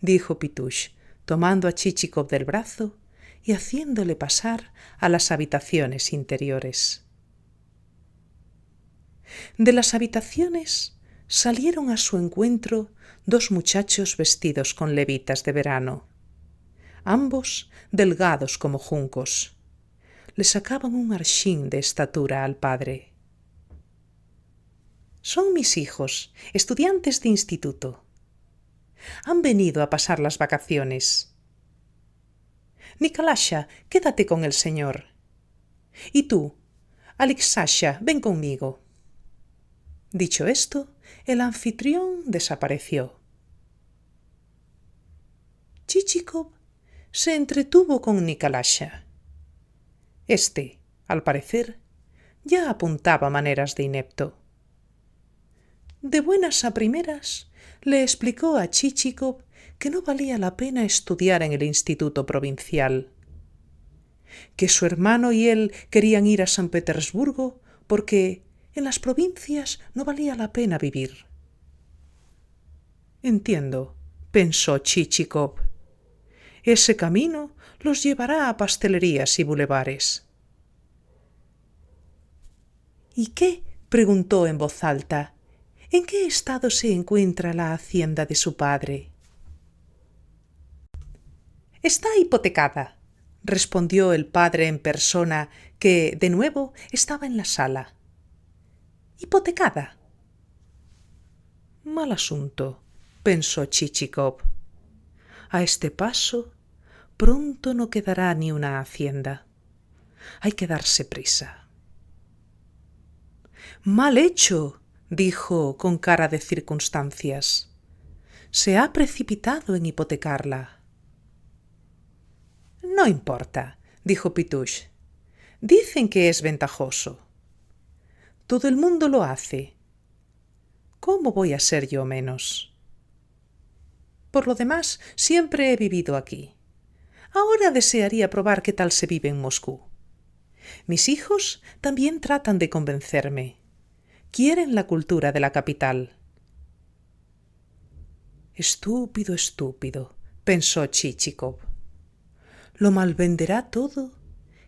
dijo Pitush, tomando a Chichikov del brazo y haciéndole pasar a las habitaciones interiores. De las habitaciones salieron a su encuentro dos muchachos vestidos con levitas de verano, ambos delgados como juncos. Le sacaban un arshín de estatura al padre. Son mis hijos, estudiantes de instituto. Han venido a pasar las vacaciones. Nikalasha, quédate con el señor. Y tú, Alexasha, ven conmigo. Dicho esto, el anfitrión desapareció. Chichikov se entretuvo con Nikalasha. Este, al parecer, ya apuntaba maneras de inepto. De buenas a primeras le explicó a Chichikov que no valía la pena estudiar en el instituto provincial, que su hermano y él querían ir a San Petersburgo porque en las provincias no valía la pena vivir. Entiendo, pensó Chichikov. Ese camino los llevará a pastelerías y bulevares. ¿Y qué? Preguntó en voz alta. ¿En qué estado se encuentra la hacienda de su padre? Está hipotecada, respondió el padre en persona, que, de nuevo, estaba en la sala. ¿Hipotecada? Mal asunto, pensó Chichikov. A este paso, pronto no quedará ni una hacienda. Hay que darse prisa. Mal hecho, dijo con cara de circunstancias. Se ha precipitado en hipotecarla. No importa, dijo Pitush. Dicen que es ventajoso. Todo el mundo lo hace. ¿Cómo voy a ser yo menos? Por lo demás, siempre he vivido aquí. Ahora desearía probar qué tal se vive en Moscú. Mis hijos también tratan de convencerme. Quieren la cultura de la capital. Estúpido, estúpido, pensó Chichikov. Lo malvenderá todo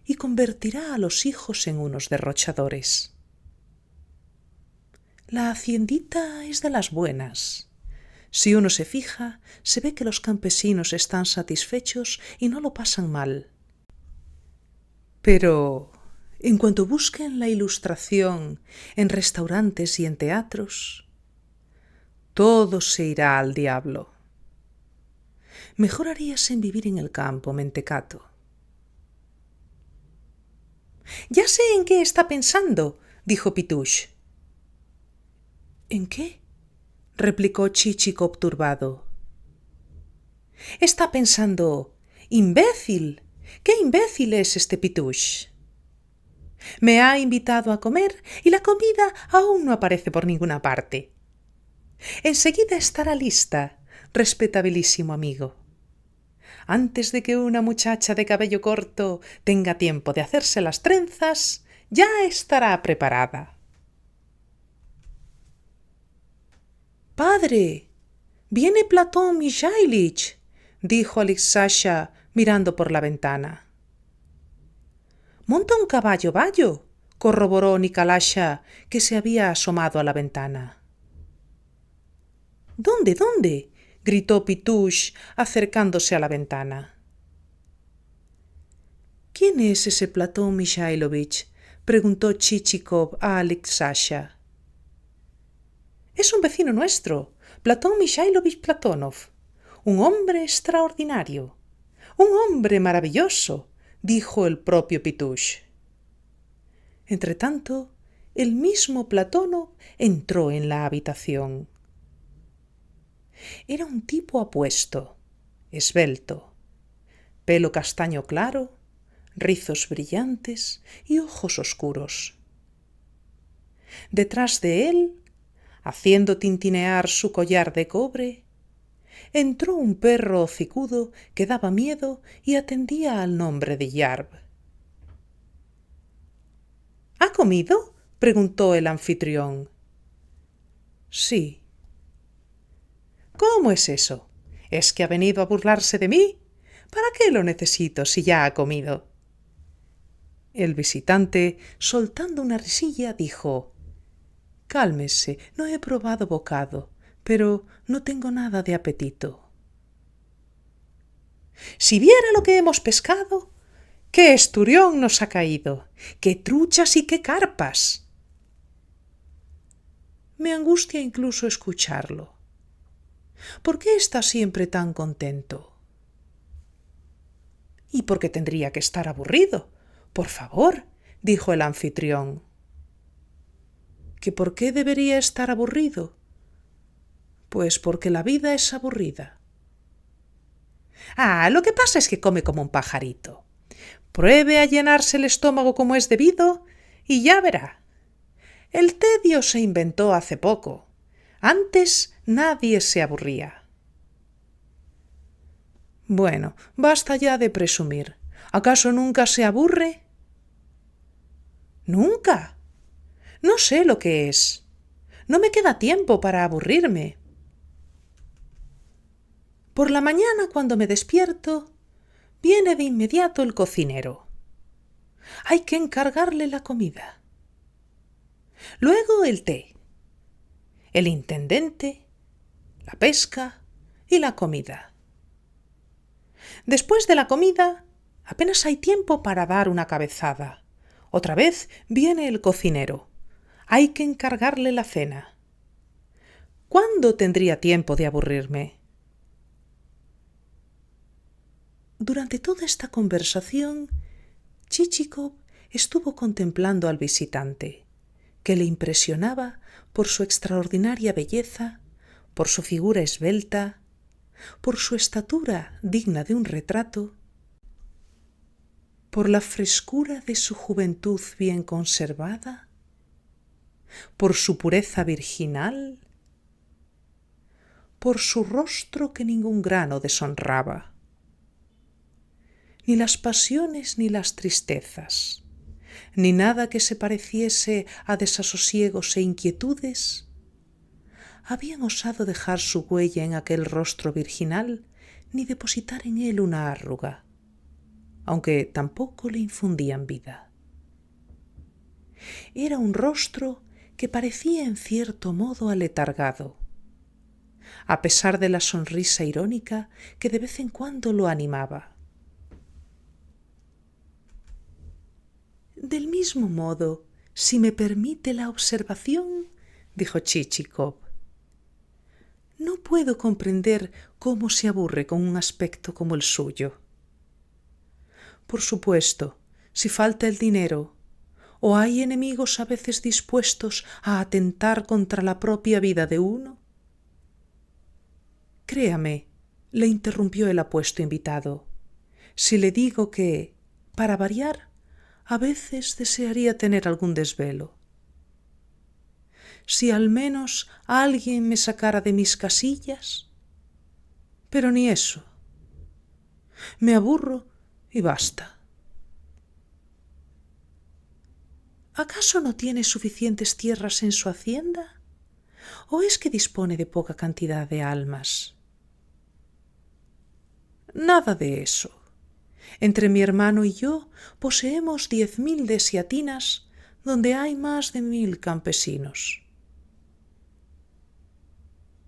y convertirá a los hijos en unos derrochadores. La haciendita es de las buenas. Si uno se fija, se ve que los campesinos están satisfechos y no lo pasan mal. Pero en cuanto busquen la ilustración en restaurantes y en teatros, todo se irá al diablo. Mejor harías en vivir en el campo, mentecato. Ya sé en qué está pensando, dijo Pitush. ¿En qué? Replicó Chichikov turbado. Está pensando: ¡imbécil! ¡Qué imbécil es este Pitush! Me ha invitado a comer y la comida aún no aparece por ninguna parte. Enseguida estará lista, respetabilísimo amigo. Antes de que una muchacha de cabello corto tenga tiempo de hacerse las trenzas, ya estará preparada. ¡Padre! ¡Viene Platón Mikhailich!, dijo Alexasha mirando por la ventana. —Monta un caballo bayo —corroboró Nikalasha, que se había asomado a la ventana. —¿Dónde, dónde? —gritó Pitush, acercándose a la ventana. —¿Quién es ese Platón Mikhailovich? —preguntó Chichikov a Alexasha. —Es un vecino nuestro, Platón Mikhailovich Platonov. Un hombre extraordinario. Un hombre maravilloso —dijo el propio Pitush. Entretanto, el mismo Platón entró en la habitación. Era un tipo apuesto, esbelto, pelo castaño claro, rizos brillantes y ojos oscuros. Detrás de él, haciendo tintinear su collar de cobre, entró un perro hocicudo que daba miedo y atendía al nombre de Yarb. —¿Ha comido? —preguntó el anfitrión. —Sí. —¿Cómo es eso? ¿Es que ha venido a burlarse de mí? ¿Para qué lo necesito si ya ha comido? El visitante, soltando una risilla, dijo: —Cálmese, no he probado bocado, pero no tengo nada de apetito. —Si viera lo que hemos pescado, qué esturión nos ha caído, qué truchas y qué carpas. Me angustia incluso escucharlo. ¿Por qué está siempre tan contento? ¿Y por qué tendría que estar aburrido? Por favor, dijo el anfitrión. ¿Que por qué debería estar aburrido? Pues porque la vida es aburrida. Lo que pasa es que come como un pajarito. Pruebe a llenarse el estómago como es debido y ya verá. El tedio se inventó hace poco. Antes nadie se aburría. Bueno, basta ya de presumir. ¿Acaso nunca se aburre? ¿Nunca? No sé lo que es. No me queda tiempo para aburrirme. Por la mañana, cuando me despierto, viene de inmediato el cocinero. Hay que encargarle la comida. Luego el té, el intendente, la pesca y la comida. Después de la comida, apenas hay tiempo para dar una cabezada. Otra vez viene el cocinero. Hay que encargarle la cena. ¿Cuándo tendría tiempo de aburrirme? Durante toda esta conversación, Chichikov estuvo contemplando al visitante, que le impresionaba por su extraordinaria belleza, por su figura esbelta, por su estatura digna de un retrato, por la frescura de su juventud bien conservada, por su pureza virginal, por su rostro que ningún grano deshonraba. Ni las pasiones ni las tristezas, ni nada que se pareciese a desasosiegos e inquietudes, habían osado dejar su huella en aquel rostro virginal ni depositar en él una arruga, aunque tampoco le infundían vida. Era un rostro que parecía en cierto modo aletargado, a pesar de la sonrisa irónica que de vez en cuando lo animaba. Del mismo modo, si me permite la observación, dijo Chichikov, no puedo comprender cómo se aburre con un aspecto como el suyo. Por supuesto, si falta el dinero, o hay enemigos a veces dispuestos a atentar contra la propia vida de uno. Créame, le interrumpió el apuesto invitado, si le digo que, para variar, a veces desearía tener algún desvelo. Si al menos alguien me sacara de mis casillas. Pero ni eso. Me aburro y basta. ¿Acaso no tiene suficientes tierras en su hacienda? ¿O es que dispone de poca cantidad de almas? Nada de eso. Entre mi hermano y yo poseemos 10.000 desiatinas donde hay más de 1.000 campesinos.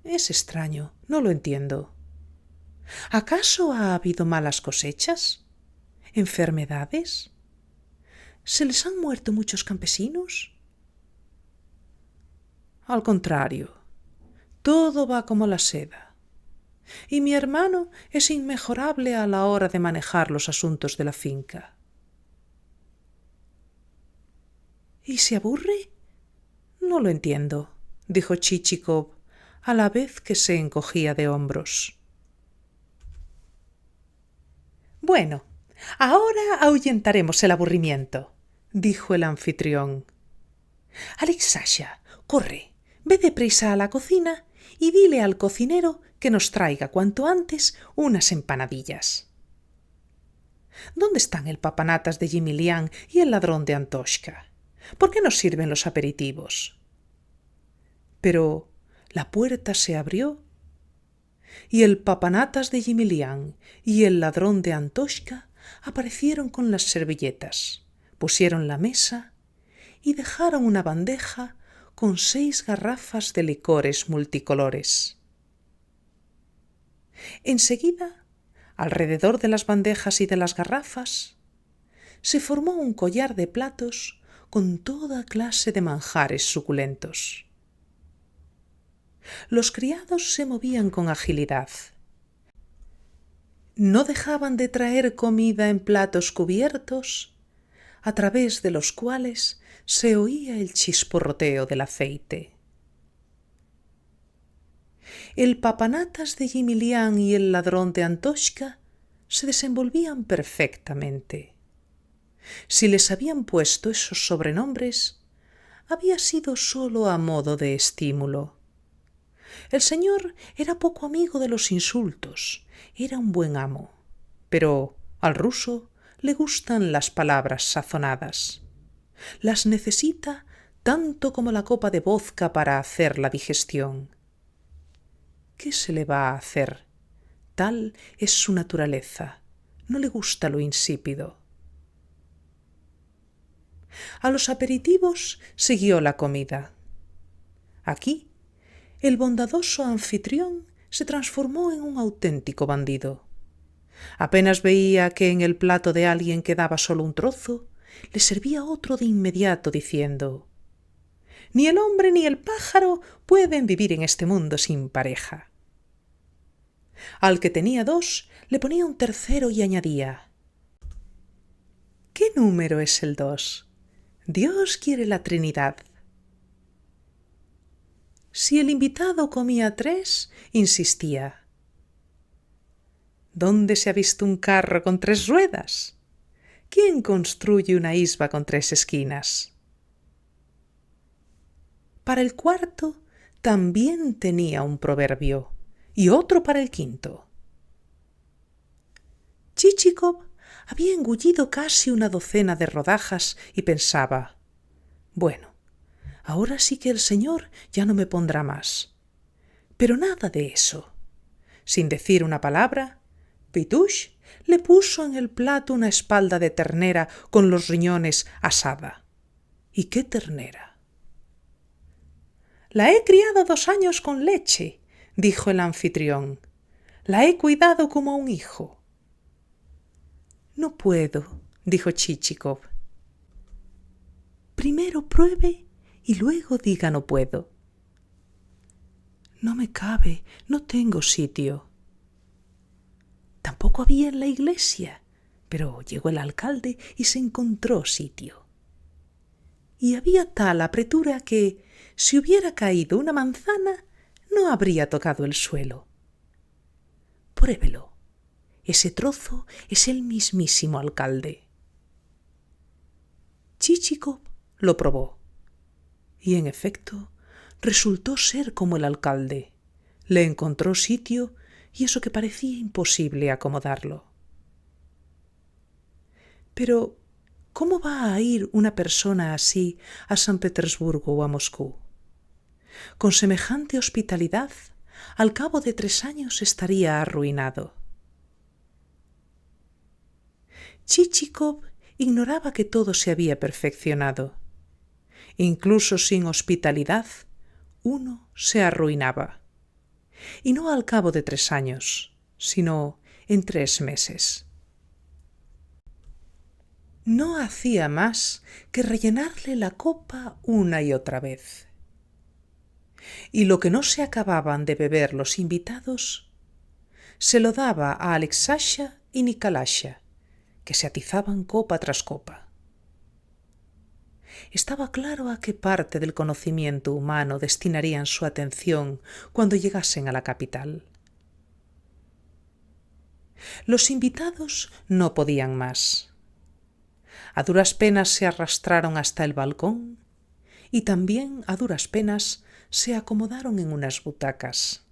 Es extraño, no lo entiendo. ¿Acaso ha habido malas cosechas? ¿Enfermedades? ¿Se les han muerto muchos campesinos? Al contrario, todo va como la seda. Y mi hermano es inmejorable a la hora de manejar los asuntos de la finca. ¿Y se aburre? No lo entiendo, dijo Chichikov, a la vez que se encogía de hombros. Bueno, ahora ahuyentaremos el aburrimiento, dijo el anfitrión. Alexasha, corre, ve deprisa a la cocina y dile al cocinero que nos traiga cuanto antes unas empanadillas. ¿Dónde están el papanatas de Yemelyan y el ladrón de Antoshka? ¿Por qué no sirven los aperitivos? Pero la puerta se abrió y el papanatas de Yemelyan y el ladrón de Antoshka aparecieron con las servilletas, pusieron la mesa y dejaron una bandeja con 6 garrafas de licores multicolores. Enseguida, alrededor de las bandejas y de las garrafas, se formó un collar de platos con toda clase de manjares suculentos. Los criados se movían con agilidad. No dejaban de traer comida en platos cubiertos, a través de los cuales se oía el chisporroteo del aceite. El papanatas de Yemelyan y el ladrón de Antoshka se desenvolvían perfectamente. Si les habían puesto esos sobrenombres, había sido sólo a modo de estímulo. El señor era poco amigo de los insultos, era un buen amo, pero al ruso le gustan las palabras sazonadas. Las necesita tanto como la copa de vodka para hacer la digestión. ¿Qué se le va a hacer? Tal es su naturaleza. No le gusta lo insípido. A los aperitivos siguió la comida. Aquí, el bondadoso anfitrión se transformó en un auténtico bandido. Apenas veía que en el plato de alguien quedaba solo un trozo, le servía otro de inmediato diciendo: «Ni el hombre ni el pájaro pueden vivir en este mundo sin pareja». Al que tenía 2 le ponía un tercero y añadía: «¿Qué número es el 2? Dios quiere la Trinidad». Si el invitado comía 3, insistía: ¿dónde se ha visto un carro con 3 ruedas? ¿Quién construye una isba con 3 esquinas? Para el cuarto también tenía un proverbio y otro para el quinto. Chichikov había engullido casi una docena de rodajas y pensaba: bueno, ahora sí que el señor ya no me pondrá más. Pero nada de eso. Sin decir una palabra, Pitush le puso en el plato una espalda de ternera con los riñones asada. ¿Y qué ternera? «La he criado 2 años con leche», dijo el anfitrión. «La he cuidado como a un hijo». «No puedo», dijo Chichikov. «Primero pruebe y luego diga no puedo». «No me cabe, no tengo sitio». Tampoco había en la iglesia, pero llegó el alcalde y se encontró sitio. Y había tal apretura que, si hubiera caído una manzana, no habría tocado el suelo. Pruébelo. Ese trozo es el mismísimo alcalde. Chichikov lo probó. Y en efecto, resultó ser como el alcalde. Le encontró sitio y eso que parecía imposible acomodarlo. Pero, ¿cómo va a ir una persona así a San Petersburgo o a Moscú? Con semejante hospitalidad, al cabo de 3 años estaría arruinado. Chichikov ignoraba que todo se había perfeccionado. Incluso sin hospitalidad, uno se arruinaba. Y no al cabo de 3 años, sino en 3 meses. No hacía más que rellenarle la copa una y otra vez. Y lo que no se acababan de beber los invitados, se lo daba a Alexasha y Nikalasha, que se atizaban copa tras copa. Estaba claro a qué parte del conocimiento humano destinarían su atención cuando llegasen a la capital. Los invitados no podían más. A duras penas se arrastraron hasta el balcón y también a duras penas se acomodaron en unas butacas.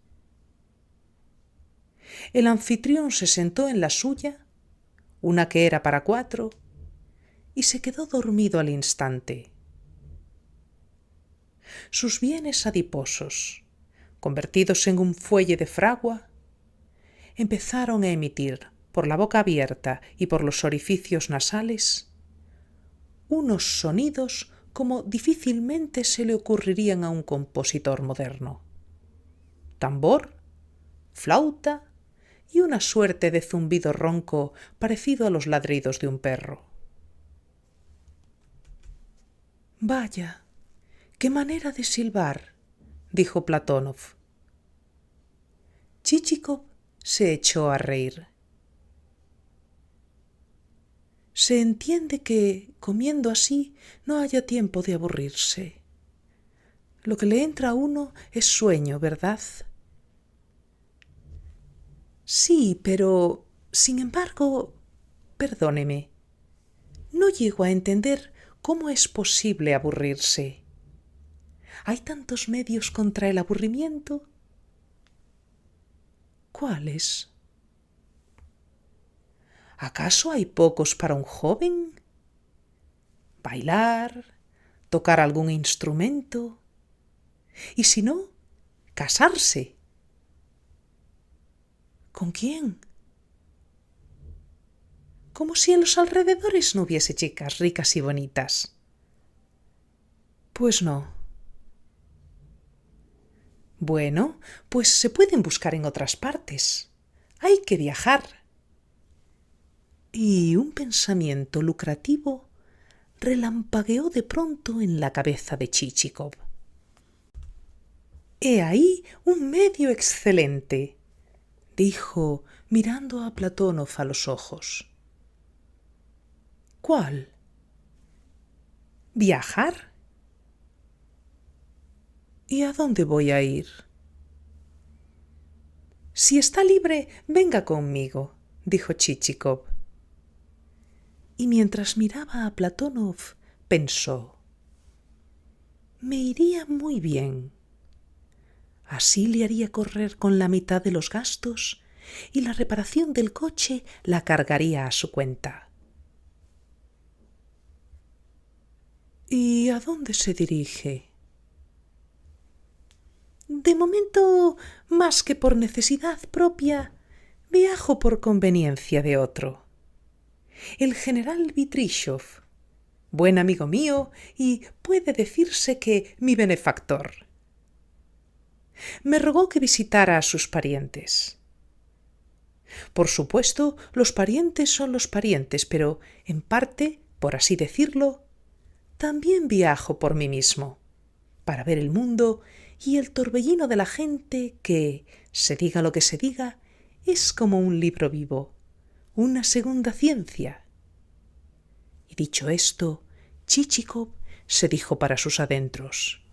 El anfitrión se sentó en la suya, una que era para 4, y se quedó dormido al instante. Sus bienes adiposos, convertidos en un fuelle de fragua, empezaron a emitir, por la boca abierta y por los orificios nasales, unos sonidos como difícilmente se le ocurrirían a un compositor moderno. Tambor, flauta y una suerte de zumbido ronco parecido a los ladridos de un perro. «Vaya, qué manera de silbar», dijo Platónov. Chichikov se echó a reír. Se entiende que, comiendo así, no haya tiempo de aburrirse. Lo que le entra a uno es sueño, ¿verdad? Sí, pero, sin embargo, perdóneme, no llego a entender cómo es posible aburrirse. ¿Hay tantos medios contra el aburrimiento? ¿Cuáles? ¿Acaso hay pocos para un joven? Bailar, tocar algún instrumento, y si no, casarse. ¿Con quién? Como si en los alrededores no hubiese chicas ricas y bonitas. Pues no. Bueno, pues se pueden buscar en otras partes. Hay que viajar. Y un pensamiento lucrativo relampagueó de pronto en la cabeza de Chichikov. «He ahí un medio excelente», dijo, mirando a Platónov a los ojos. «¿Cuál?» «Viajar». «¿Y a dónde voy a ir?» «Si está libre, venga conmigo», dijo Chichikov. Y mientras miraba a Platónov, pensó: «Me iría muy bien. Así le haría correr con la mitad de los gastos y la reparación del coche la cargaría a su cuenta». «¿Y a dónde se dirige?» «De momento, más que por necesidad propia, viajo por conveniencia de otro. El general Bitrishov, buen amigo mío y puede decirse que mi benefactor, me rogó que visitara a sus parientes. Por supuesto, los parientes son los parientes, pero en parte, por así decirlo, también viajo por mí mismo, para ver el mundo y el torbellino de la gente que, se diga lo que se diga, es como un libro vivo, una segunda ciencia». Y dicho esto, Chichikov se dijo para sus adentros: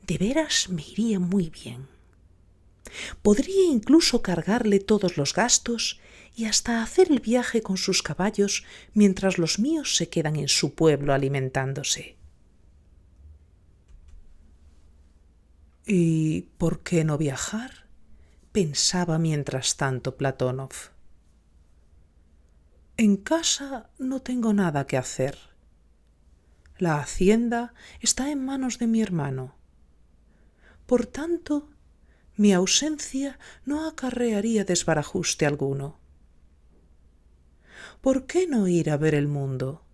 «De veras me iría muy bien. Podría incluso cargarle todos los gastos y hasta hacer el viaje con sus caballos mientras los míos se quedan en su pueblo alimentándose. ¿Y por qué no viajar?, pensaba mientras tanto Platónov. En casa no tengo nada que hacer. La hacienda está en manos de mi hermano. Por tanto, mi ausencia no acarrearía desbarajuste alguno. ¿Por qué no ir a ver el mundo?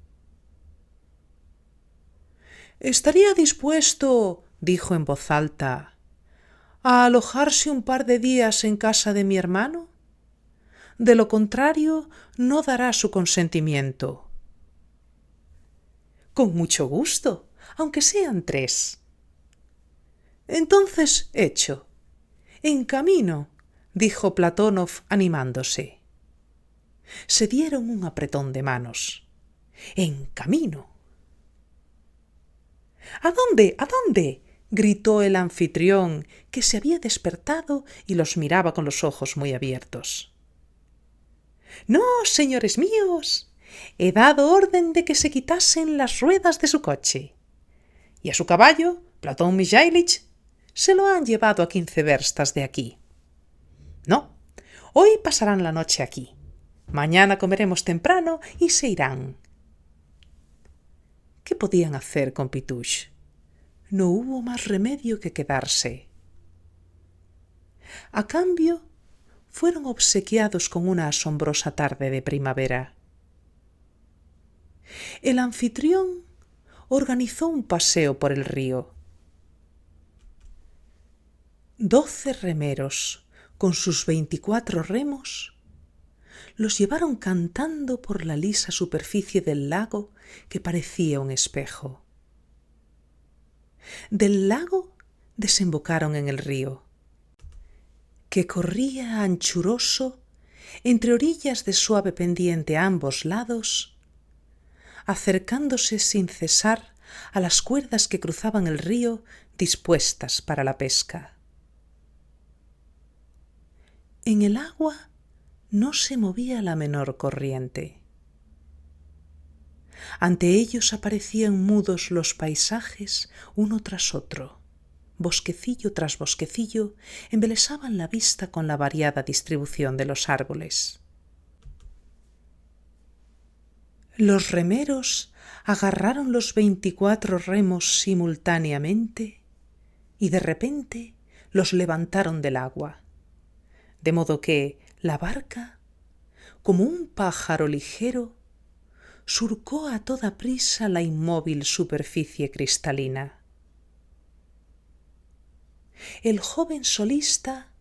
Estaría dispuesto, dijo en voz alta, a alojarse un par de días en casa de mi hermano. De lo contrario, no dará su consentimiento. Con mucho gusto, aunque sean 3. Entonces, hecho. En camino, dijo Platónov animándose. Se dieron un apretón de manos. En camino. ¿A dónde? ¿A dónde?, gritó el anfitrión, que se había despertado y los miraba con los ojos muy abiertos. No, señores míos, he dado orden de que se quitasen las ruedas de su coche. Y a su caballo, Platón Mijáilich, se lo han llevado a 15 verstas de aquí. No, hoy pasarán la noche aquí. Mañana comeremos temprano y se irán. ¿Qué podían hacer con Pitush? No hubo más remedio que quedarse. A cambio, fueron obsequiados con una asombrosa tarde de primavera. El anfitrión organizó un paseo por el río. 12 remeros, con sus 24 remos, los llevaron cantando por la lisa superficie del lago que parecía un espejo. Del lago desembocaron en el río, que corría anchuroso entre orillas de suave pendiente a ambos lados, acercándose sin cesar a las cuerdas que cruzaban el río dispuestas para la pesca. En el agua no se movía la menor corriente. Ante ellos aparecían mudos los paisajes uno tras otro. Bosquecillo tras bosquecillo embelesaban la vista con la variada distribución de los árboles. Los remeros agarraron los 24 remos simultáneamente y de repente los levantaron del agua, de modo que la barca, como un pájaro ligero, surcó a toda prisa la inmóvil superficie cristalina. El joven solista,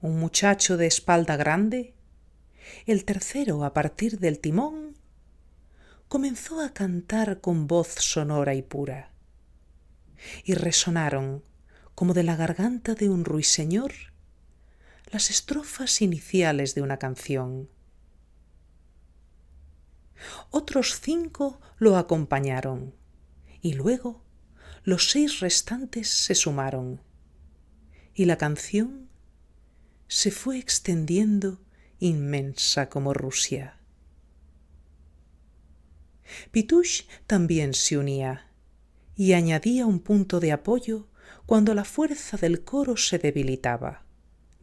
un muchacho de espalda grande, el tercero a partir del timón, comenzó a cantar con voz sonora y pura, y resonaron, como de la garganta de un ruiseñor, las estrofas iniciales de una canción. Otros 5 lo acompañaron, y luego los 6 restantes se sumaron, y la canción se fue extendiendo inmensa como Rusia. Pitush también se unía, y añadía un punto de apoyo cuando la fuerza del coro se debilitaba,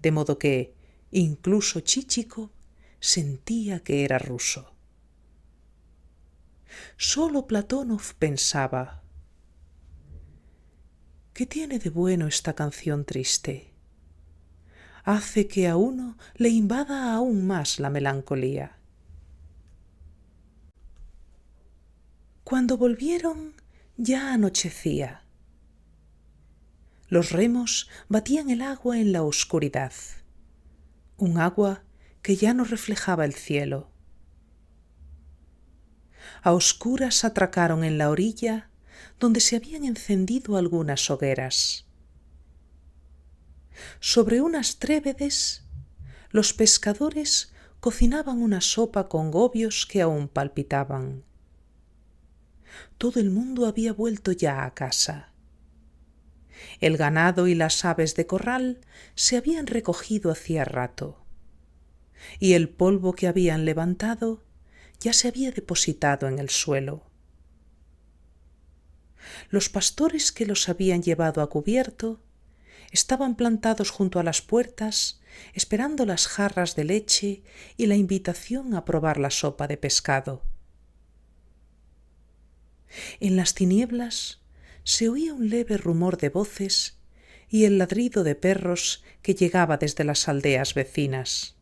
de modo que incluso Chichikov sentía que era ruso. Solo Platónov pensaba: ¿qué tiene de bueno esta canción triste? Hace que a uno le invada aún más la melancolía. Cuando volvieron ya anochecía. Los remos batían el agua en la oscuridad, un agua que ya no reflejaba el cielo. A oscuras atracaron en la orilla donde se habían encendido algunas hogueras. Sobre unas trébedes, los pescadores cocinaban una sopa con gobios que aún palpitaban. Todo el mundo había vuelto ya a casa. El ganado y las aves de corral se habían recogido hacía rato, y el polvo que habían levantado ya se había depositado en el suelo. Los pastores que los habían llevado a cubierto estaban plantados junto a las puertas, esperando las jarras de leche y la invitación a probar la sopa de pescado. En las tinieblas se oía un leve rumor de voces y el ladrido de perros que llegaba desde las aldeas vecinas.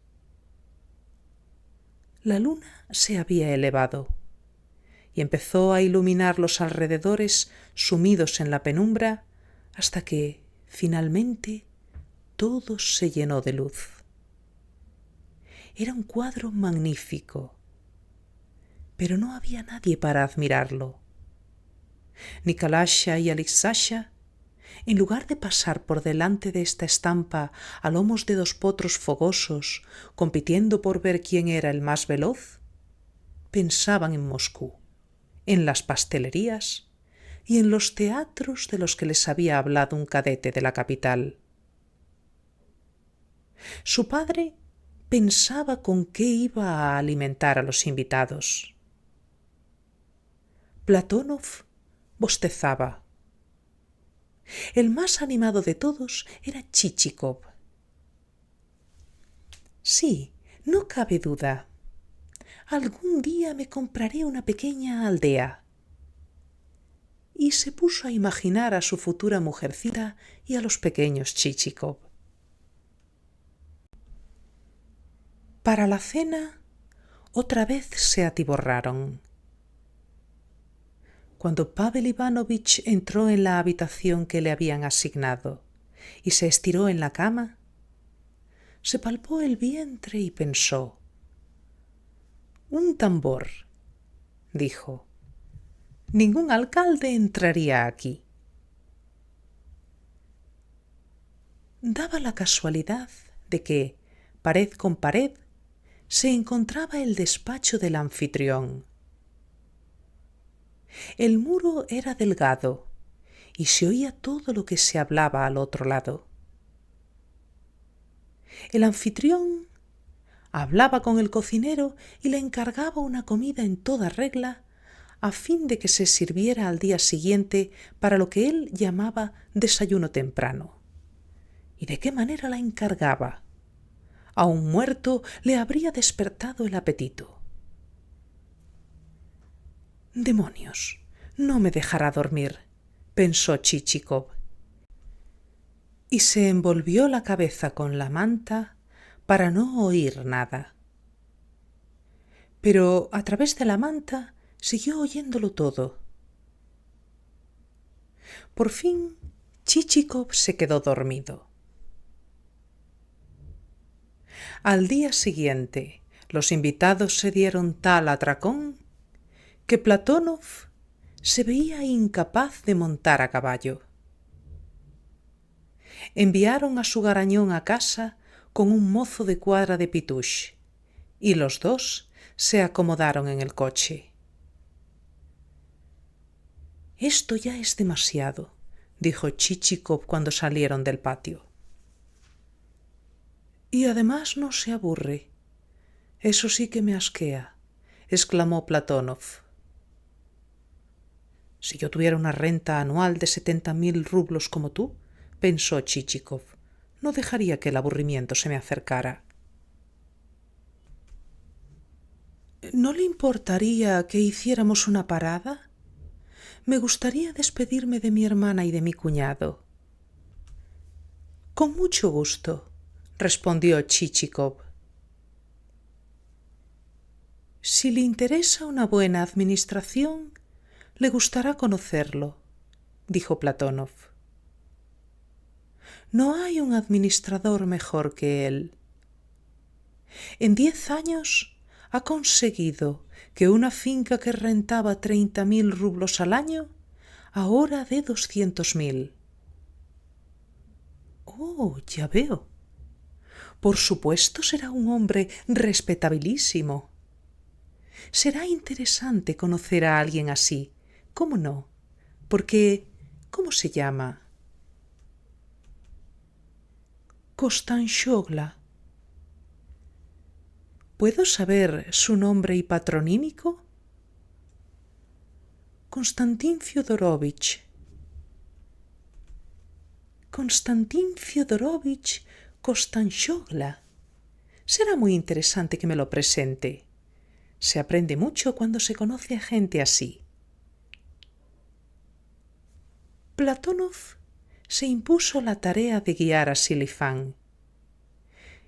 La luna se había elevado y empezó a iluminar los alrededores sumidos en la penumbra hasta que, finalmente, todo se llenó de luz. Era un cuadro magnífico, pero no había nadie para admirarlo. Nikalasha y Alixasha, en lugar de pasar por delante de esta estampa a lomos de dos potros fogosos, compitiendo por ver quién era el más veloz, pensaban en Moscú, en las pastelerías y en los teatros de los que les había hablado un cadete de la capital. Su padre pensaba con qué iba a alimentar a los invitados. Platónov bostezaba. El más animado de todos era Chichikov. Sí, no cabe duda. Algún día me compraré una pequeña aldea. Y se puso a imaginar a su futura mujercita y a los pequeños Chichikov. Para la cena, otra vez se atiborraron. Cuando Pavel Ivanovich entró en la habitación que le habían asignado y se estiró en la cama, se palpó el vientre y pensó. «Un tambor», dijo. «Ningún alcalde entraría aquí». Daba la casualidad de que, pared con pared, se encontraba el despacho del anfitrión. El muro era delgado y se oía todo lo que se hablaba al otro lado. El anfitrión hablaba con el cocinero y le encargaba una comida en toda regla a fin de que se sirviera al día siguiente para lo que él llamaba desayuno temprano. ¿Y de qué manera la encargaba? A un muerto le habría despertado el apetito. «Demonios, no me dejará dormir», pensó Chichikov. Y se envolvió la cabeza con la manta para no oír nada. Pero a través de la manta siguió oyéndolo todo. Por fin Chichikov se quedó dormido. Al día siguiente los invitados se dieron tal atracón que Platónov se veía incapaz de montar a caballo. Enviaron a su garañón a casa con un mozo de cuadra de Pitush y los dos se acomodaron en el coche. «Esto ya es demasiado», dijo Chichikov cuando salieron del patio. «Y además no se aburre. Eso sí que me asquea», exclamó Platónov. «Si yo tuviera una renta anual de 70.000 rublos como tú», pensó Chichikov, «no dejaría que el aburrimiento se me acercara». «¿No le importaría que hiciéramos una parada? Me gustaría despedirme de mi hermana y de mi cuñado». «Con mucho gusto», respondió Chichikov. «Si le interesa una buena administración, le gustará conocerlo», dijo Platónov. «No hay un administrador mejor que él. En 10 años ha conseguido que una finca que rentaba 30.000 rublos al año ahora dé 200.000. «Oh, ya veo. Por supuesto será un hombre respetabilísimo. Será interesante conocer a alguien así, ¿cómo no? Porque, ¿cómo se llama?» Kostanxogla. ¿Puedo saber su nombre y patronímico? Konstantin Fyodorovich. Konstantin Fyodorovich Kostanxogla. Será muy interesante que me lo presente. Se aprende mucho cuando se conoce a gente así. Platónov se impuso la tarea de guiar a Silifán.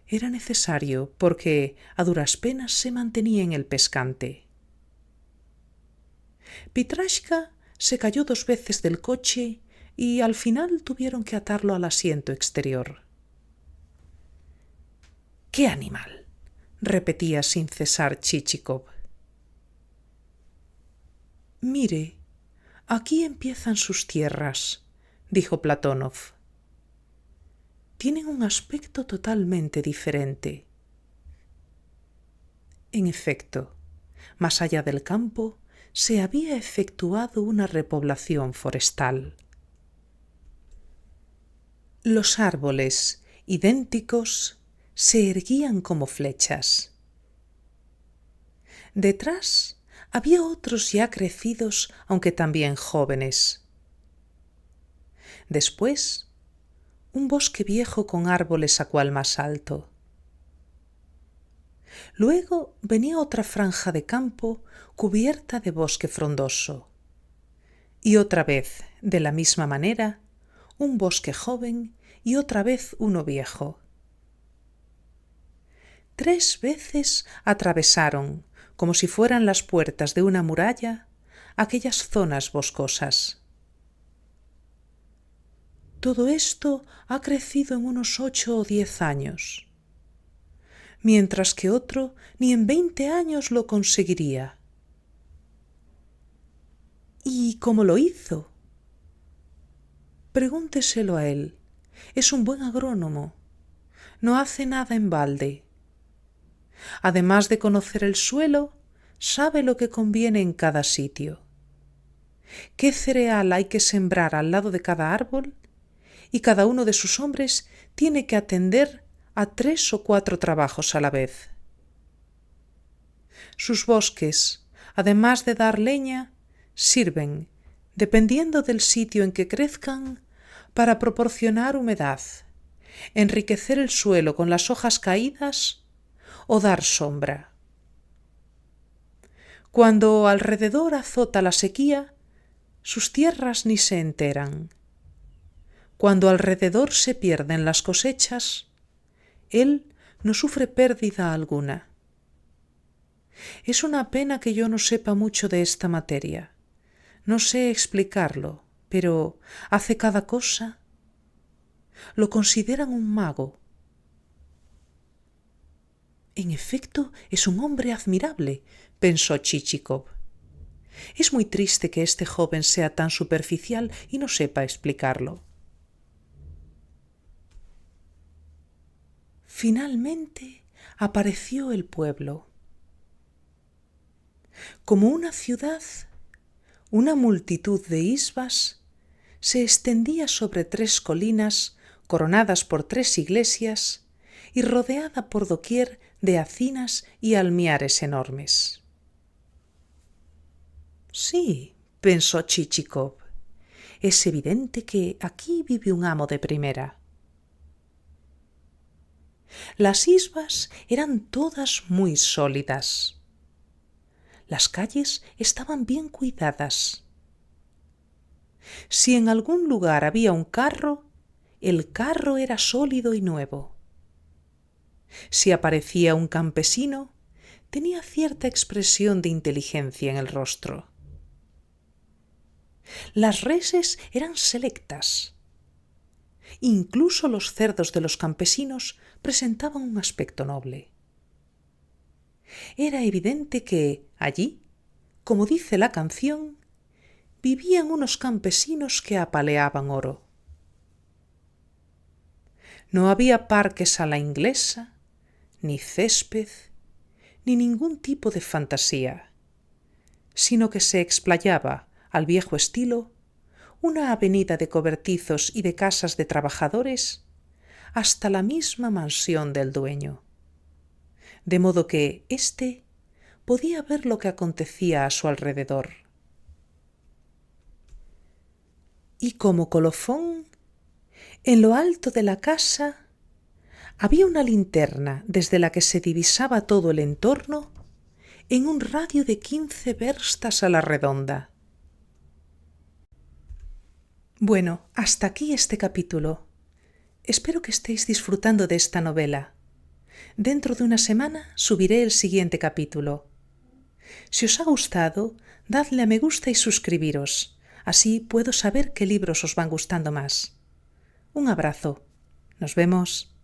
Era necesario porque a duras penas se mantenía en el pescante. Pitrashka se cayó 2 veces del coche y al final tuvieron que atarlo al asiento exterior. ¡Qué animal!, repetía sin cesar Chichikov. Mire, aquí empiezan sus tierras, dijo Platónov. Tienen un aspecto totalmente diferente. En efecto, más allá del campo se había efectuado una repoblación forestal. Los árboles, idénticos, se erguían como flechas. Detrás había otros ya crecidos, aunque también jóvenes. Después, un bosque viejo con árboles a cual más alto. Luego venía otra franja de campo cubierta de bosque frondoso. Y otra vez, de la misma manera, un bosque joven y otra vez uno viejo. 3 veces atravesaron, como si fueran las puertas de una muralla, aquellas zonas boscosas. Todo esto ha crecido en unos 8 o 10 años, mientras que otro ni en 20 años lo conseguiría. ¿Y cómo lo hizo? Pregúnteselo a él. Es un buen agrónomo. No hace nada en balde. Además de conocer el suelo, sabe lo que conviene en cada sitio. ¿Qué cereal hay que sembrar al lado de cada árbol? Y cada uno de sus hombres tiene que atender a 3 o 4 trabajos a la vez. Sus bosques, además de dar leña, sirven, dependiendo del sitio en que crezcan, para proporcionar humedad, enriquecer el suelo con las hojas caídas o dar sombra. Cuando alrededor azota la sequía, sus tierras ni se enteran. Cuando alrededor se pierden las cosechas, él no sufre pérdida alguna. Es una pena que yo no sepa mucho de esta materia. No sé explicarlo, pero hace cada cosa. Lo consideran un mago. En efecto, es un hombre admirable, pensó Chichikov. Es muy triste que este joven sea tan superficial y no sepa explicarlo. Finalmente apareció el pueblo. Como una ciudad, una multitud de isbas se extendía sobre 3 colinas coronadas por 3 iglesias y rodeada por doquier de hacinas y almiares enormes. Sí, pensó Chichikov, es evidente que aquí vive un amo de primera. Las isbas eran todas muy sólidas. Las calles estaban bien cuidadas. Si en algún lugar había un carro, el carro era sólido y nuevo. Si aparecía un campesino, tenía cierta expresión de inteligencia en el rostro. Las reses eran selectas. Incluso los cerdos de los campesinos presentaban un aspecto noble. Era evidente que allí, como dice la canción, vivían unos campesinos que apaleaban oro. No había parques a la inglesa, ni césped, ni ningún tipo de fantasía, sino que se explayaba, al viejo estilo, una avenida de cobertizos y de casas de trabajadores, hasta la misma mansión del dueño, de modo que éste podía ver lo que acontecía a su alrededor. Y como colofón, en lo alto de la casa había una linterna desde la que se divisaba todo el entorno en un radio de 15 verstas a la redonda. Bueno, hasta aquí este capítulo. Espero que estéis disfrutando de esta novela. Dentro de una semana subiré el siguiente capítulo. Si os ha gustado, dadle a me gusta y suscribiros. Así puedo saber qué libros os van gustando más. Un abrazo. Nos vemos.